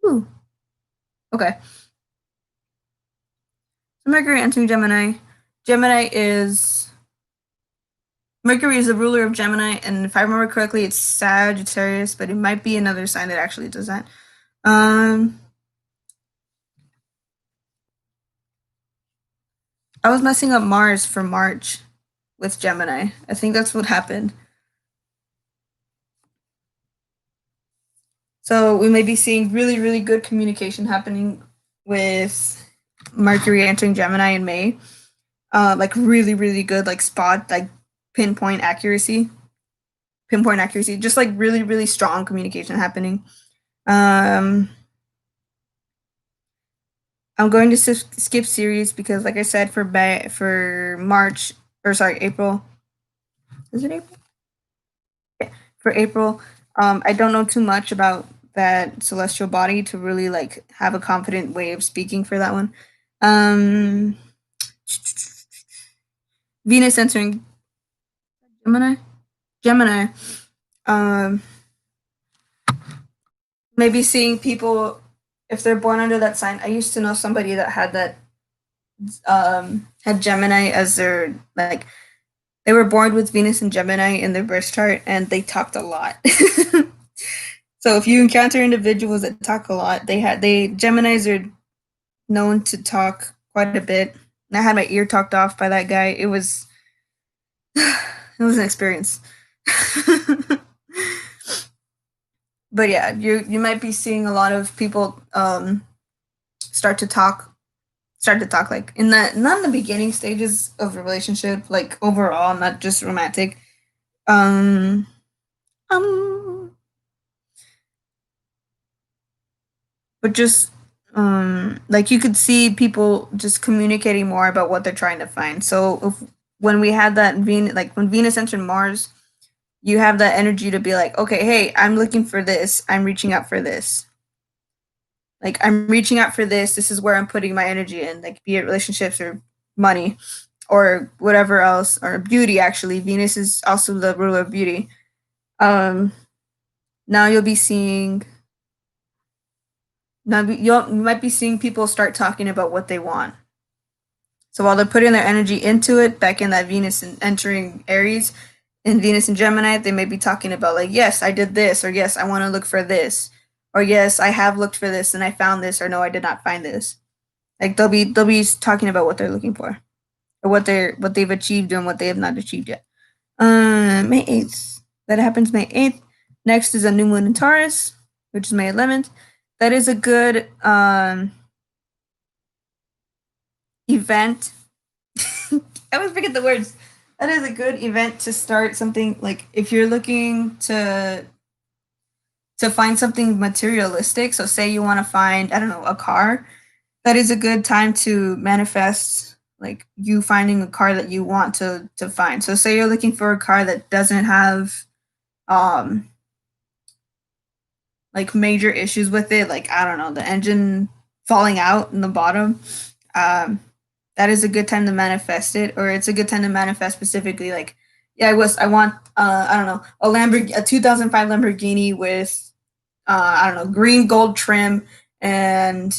Ooh. Okay. So Mercury entering Gemini. Mercury is the ruler of Gemini, and if I remember correctly, it's Sagittarius, but it might be another sign that actually does that. I was messing up Mars for March with Gemini. I think that's what happened. So we may be seeing really, really good communication happening with Mercury entering Gemini in May. Like really, really good, like pinpoint accuracy. Just like really, really strong communication happening. I'm going to skip Ceres because, like I said, for March, or sorry, April. Is it April? Yeah, for April, I don't know too much about that celestial body to really like have a confident way of speaking for that one. Venus entering Gemini. Gemini. Um, Maybe seeing people if they're born under that sign. I used to know somebody that had that had Gemini as their like they were born with Venus and Gemini in their birth chart and they talked a lot. So if you encounter individuals that talk a lot, Geminis are known to talk quite a bit. And I had my ear talked off by that guy. It was an experience. But yeah, you might be seeing a lot of people start to talk like not in the beginning stages of a relationship, like overall, not just romantic. But just like you could see people just communicating more about what they're trying to find. So when we had that when Venus entered Mars, you have that energy to be like, okay, hey, I'm looking for this. I'm reaching out for this. Like I'm reaching out for this. This is where I'm putting my energy in, like be it relationships or money or whatever else, or beauty. Actually, Venus is also the ruler of beauty. Now you'll be seeing. Now you might be seeing people start talking about what they want. So while they're putting their energy into it, back in that Venus and entering Aries, in Venus and Gemini, they may be talking about like, yes, I did this, or yes, I want to look for this, or yes, I have looked for this and I found this, or no, I did not find this. Like they'll be talking about what they're looking for, or what they've achieved and what they have not achieved yet. May 8th. That happens May 8th. Next is a new moon in Taurus, which is May 11th. That is a good event. I always forget the words. That is a good event to start something, like if you're looking to to find something materialistic. So say you want to find, I don't know, a car, that is a good time to manifest like you finding a car that you want to find. So say you're looking for a car that doesn't have um like major issues with it, like I don't know, the engine falling out in the bottom. Um that is a good time to manifest it, or it's a good time to manifest specifically like, yeah, I want I don't know, a 2005 Lamborghini with I don't know, green gold trim and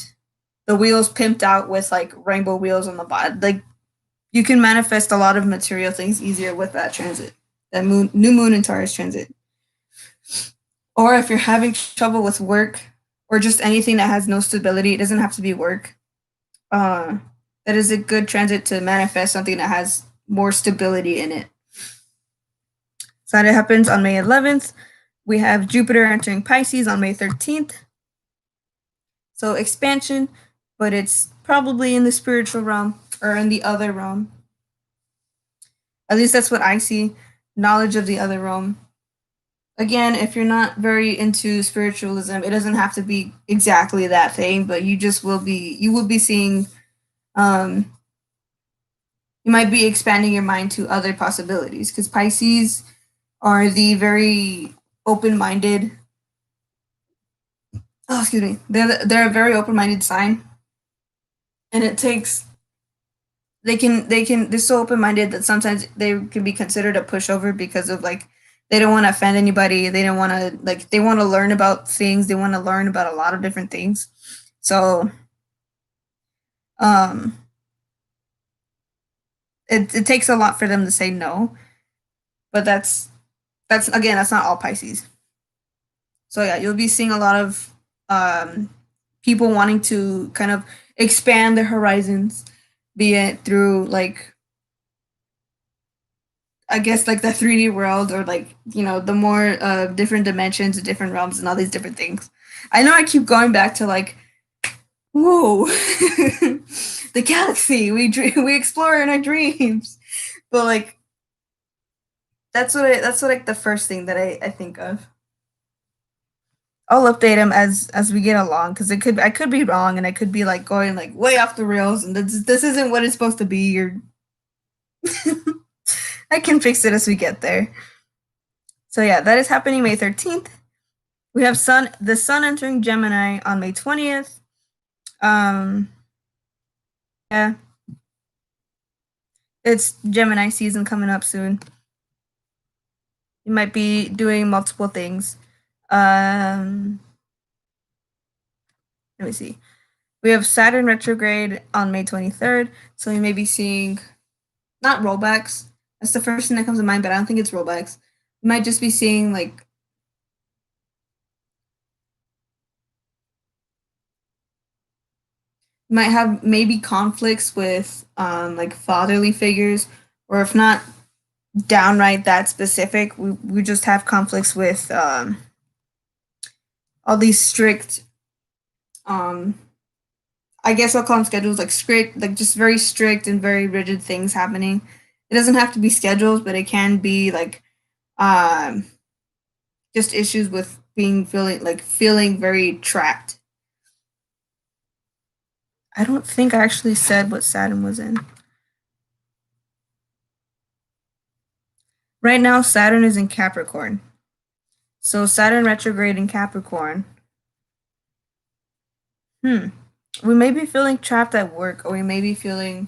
the wheels pimped out with like rainbow wheels on the bottom. Like you can manifest a lot of material things easier with that transit, that new moon and Taurus transit. Or if you're having trouble with work or just anything that has no stability, it doesn't have to be work. Uh, that is a good transit to manifest something that has more stability in it. So that happens on May 11th. We have Jupiter entering Pisces on May 13th. So expansion, but it's probably in the spiritual realm or in the other realm. At least that's what I see. Knowledge of the other realm. Again, if you're not very into spiritualism, it doesn't have to be exactly that thing, but you will be seeing um you might be expanding your mind to other possibilities because Pisces are the very open-minded. Oh, excuse me. They're a very open-minded sign, and it takes they're so open-minded that sometimes they can be considered a pushover because of like they don't want to offend anybody. They don't want to like they want to learn about things. They want to learn about a lot of different things. So um it takes a lot for them to say no, but that's again that's not all Pisces. So yeah, you'll be seeing a lot of um people wanting to kind of expand their horizons, be it through like I guess like the 3D world or like, you know, the more different dimensions, different realms and all these different things. I know I keep going back to like, whoa, the galaxy. We explore in our dreams. But like that's what like the first thing that I think of. I'll update them as we get along because it could I could be wrong and I could be like going like way off the rails and this isn't what it's supposed to be or I can fix it as we get there. So yeah, that is happening May 13th. We have the sun entering Gemini on May 20th. Um, yeah, it's Gemini season coming up soon. You might be doing multiple things. Um, Let me see. We have Saturn retrograde on May 23rd, so you may be seeing not rollbacks. That's the first thing that comes to mind, but I don't think it's rollbacks. You might just be seeing like might have maybe conflicts with like fatherly figures, or if not downright that specific, we just have conflicts with all these strict um I guess I'll call them schedules, like strict, like just very strict and very rigid things happening. It doesn't have to be schedules, but it can be like um just issues with feeling very trapped. I don't think I actually said what Saturn was in. Right now, Saturn is in Capricorn. So Saturn retrograde in Capricorn. Hmm. We may be feeling trapped at work, or we may be feeling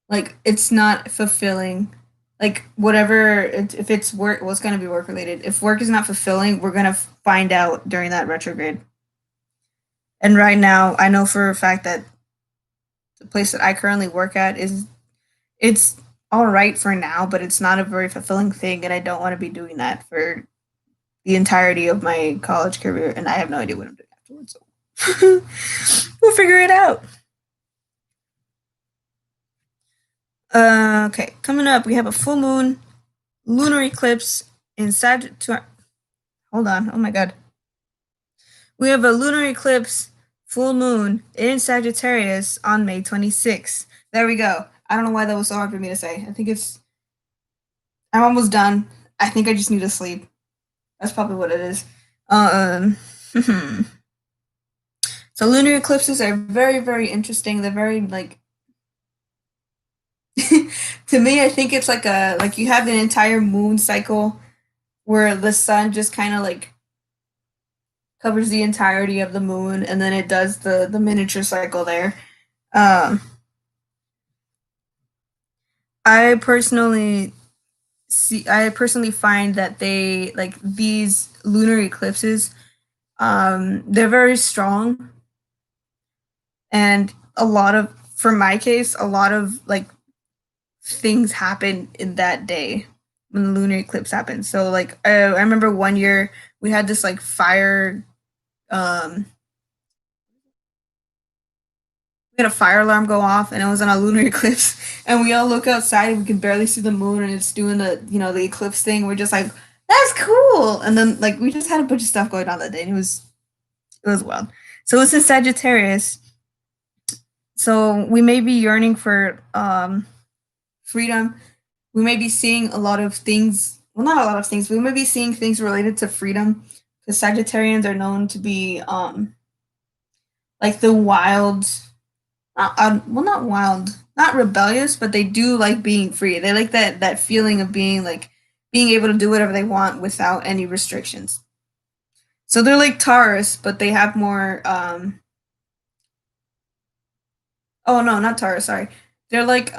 like it's not fulfilling. Like whatever, if it's work, well, it's gonna be work related. If work is not fulfilling, we're gonna find out during that retrograde. And right now, I know for a fact that the place that I currently work at is it's all right for now, but it's not a very fulfilling thing, and I don't want to be doing that for the entirety of my college career, and I have no idea what I'm doing afterwards. So we'll figure it out. Okay, coming up, we have a full moon, lunar eclipse in Sagittarius. Hold on. Oh my god. We have a lunar eclipse, full moon in Sagittarius on May 26th. There we go. I don't know why that was so hard for me to say. I'm almost done. I think I just need to sleep. That's probably what it is. Um, so lunar eclipses are very, very interesting. They're very like to me. I think it's like a like you have an entire moon cycle where the sun just kind of like covers the entirety of the moon, and then it does the miniature cycle there. Um, I personally I personally find that they like these lunar eclipses. They're very strong, and a lot of for my case, a lot of like things happen in that day when the lunar eclipse happens. So like I remember one year we had this like fire um we had a fire alarm go off and it was on a lunar eclipse and we all look outside and we can barely see the moon and it's doing the the eclipse thing. We're just like, that's cool. And then like we just had a bunch of stuff going on that day and it was wild. So it's in Sagittarius. So we may be yearning for freedom. We may be seeing a lot of things. Well, not a lot of things. We may be seeing things related to freedom because Sagittarians are known to be like the wild, well, not wild, not rebellious, but they do like being free. They like that feeling of being like being able to do whatever they want without any restrictions. So they're like Taurus, but they have more. Oh no, not Taurus. Sorry, they're like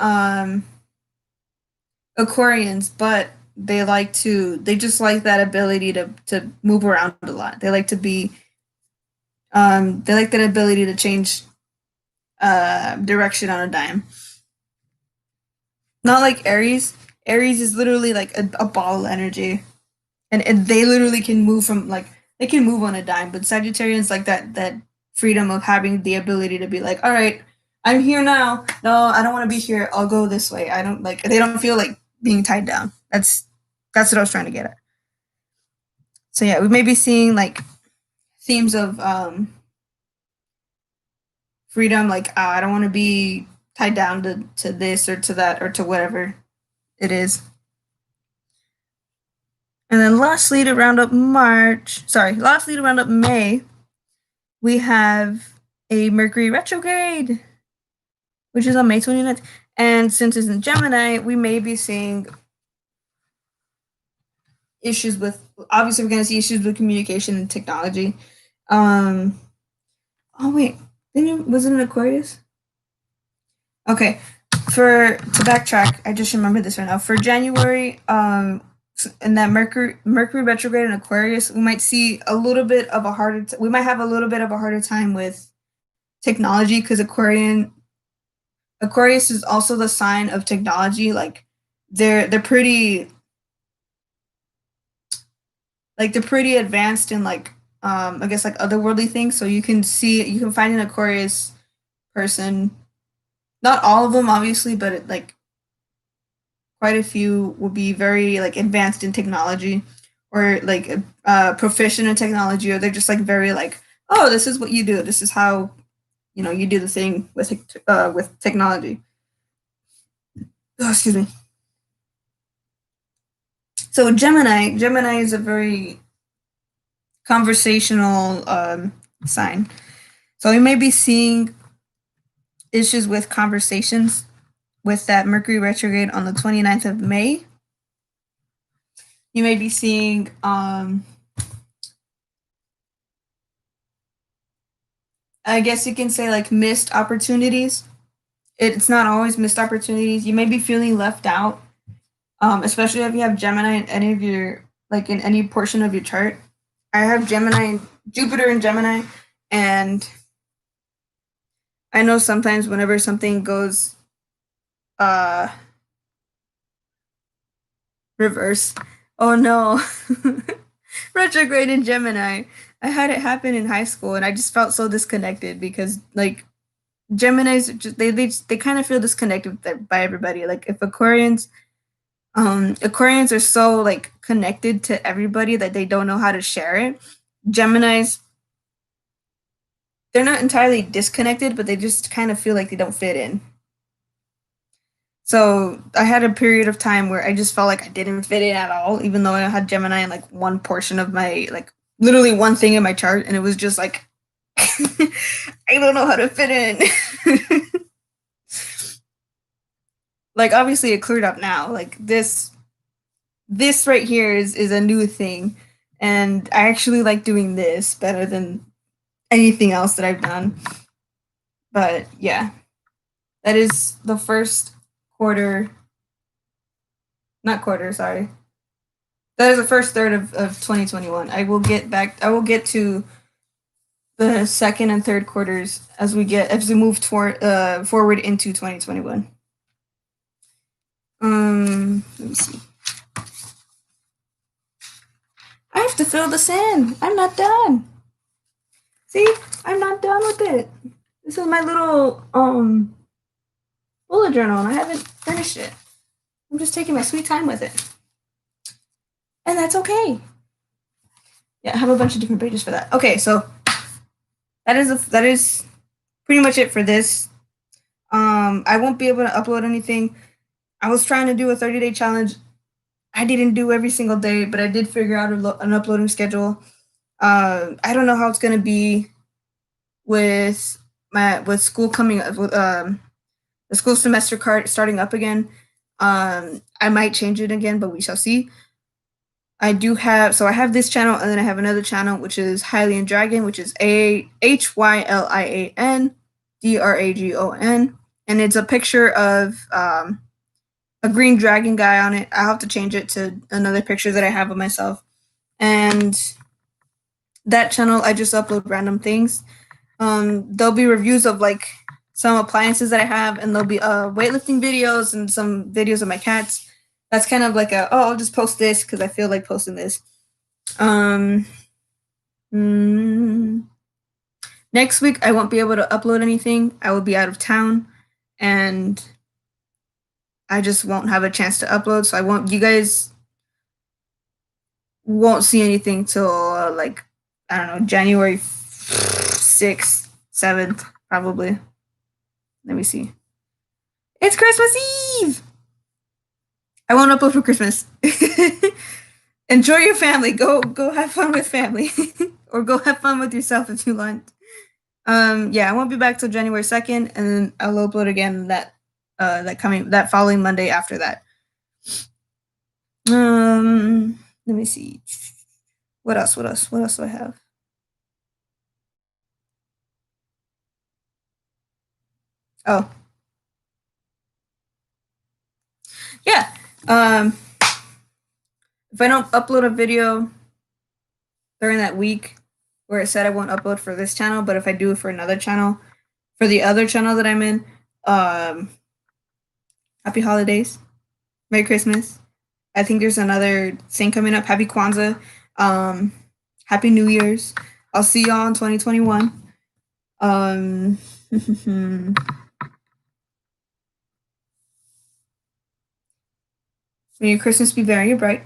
Aquarians, but they just like that ability to move around a lot. They like to be they like that ability to change direction on a dime. Not like Aries. Aries is literally like a ball of energy, and they literally can move from like they can move on a dime. But Sagittarians like that freedom of having the ability to be like, all right, I'm here now. No, I don't want to be here. I'll go this way. I don't like. They don't feel like being tied down. That's what I was trying to get at. So yeah, we may be seeing like themes of freedom, like I don't want to be tied down to this or to that or to whatever it is. And then lastly, to round up May, we have a Mercury retrograde, which is on May 29th. And since it's in Gemini, we may be seeing issues with, obviously, we're going to see issues with communication and technology. Um, oh, wait, was it an Aquarius? Okay, to backtrack, I just remembered this right now. For January, in that Mercury retrograde in Aquarius, we might see a little bit of a harder. We might have a little bit of a harder time with technology because Aquarius is also the sign of technology. Like they're pretty they're pretty advanced in like I guess like otherworldly things. So you can find an Aquarius person. Not all of them, obviously, but like quite a few will be very like advanced in technology or like proficient in technology, or they're just like very like, oh, this is what you do. This is how you do the thing with technology. Oh, excuse me. So Gemini is a very conversational sign. So we may be seeing issues with conversations with that Mercury retrograde on the 29th of May. You may be seeing I guess you can say like missed opportunities. It's not always missed opportunities. You may be feeling left out, especially if you have Gemini in any of your like in any portion of your chart. I have Gemini, Jupiter in Gemini, and I know sometimes whenever something goes uh reverse, oh no, retrograde in Gemini. I had it happen in high school, and I just felt so disconnected because like Gemini's just they kind of feel disconnected by everybody. Like if Aquarians are so like connected to everybody that they don't know how to share it. Geminis, they're not entirely disconnected, but they just kind of feel like they don't fit in. So I had a period of time where I just felt like I didn't fit in at all, even though I had Gemini in like one portion of my like literally one thing in my chart, and it was just like I don't know how to fit in. Like obviously it cleared up now. Like this right here is a new thing, and I actually like doing this better than anything else that I've done. But yeah, that is the first quarter, not quarter, sorry. That is the first third of 2021. I will get to the second and third quarters as we move forward into 2021. Let me see. I have to fill this in. I'm not done. See, I'm not done with it. This is my little bullet journal, and I haven't finished it. I'm just taking my sweet time with it, and that's okay. Yeah, I have a bunch of different pages for that. Okay, so that is pretty much it for this. I won't be able to upload anything. I was trying to do a 30-day challenge. I didn't do every single day, but I did figure out an uploading schedule. I don't know how it's gonna be with school coming up with the school semester card starting up again. I might change it again, but we shall see. I have this channel, and then I have another channel which is Hylian Dragon, which is HYLIAN DRAGON, and it's a picture of a green dragon guy on it. I'll have to change it to another picture that I have of myself. And that channel, I just upload random things. There'll be reviews of like some appliances that I have, and there'll be weightlifting videos and some videos of my cats. That's kind of like I'll just post this because I feel like posting this. Next week I won't be able to upload anything. I will be out of town, and I just won't have a chance to upload. So you guys won't see anything till like I don't know, January 6th, 7th, probably. Let me see. It's Christmas Eve. I won't upload for Christmas. Enjoy your family. Go have fun with family, or go have fun with yourself if you want. Yeah, I won't be back till January 2nd, and then I'll upload again that following Monday after that. Let me see. What else do I have? Oh. Yeah. If I don't upload a video during that week where it said I won't upload for this channel, but if I do it for another channel, for the other channel that I'm in, happy holidays. Merry Christmas. I think there's another thing coming up. Happy Kwanzaa. Happy New Year's. I'll see y'all in 2021. May your Christmas be very bright.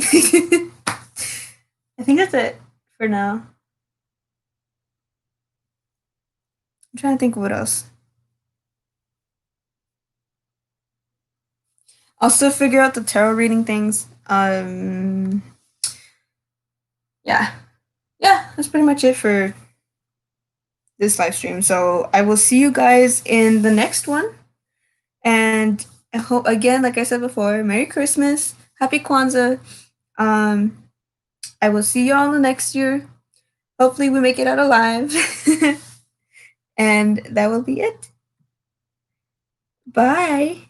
I think that's it for now. I'm trying to think of what else. I'll still figure out the tarot reading things. Yeah. Yeah, that's pretty much it for this live stream. So I will see you guys in the next one. And I hope, again, like I said before, Merry Christmas, Happy Kwanzaa. I will see y'all the next year. Hopefully we make it out alive. And that will be it. Bye.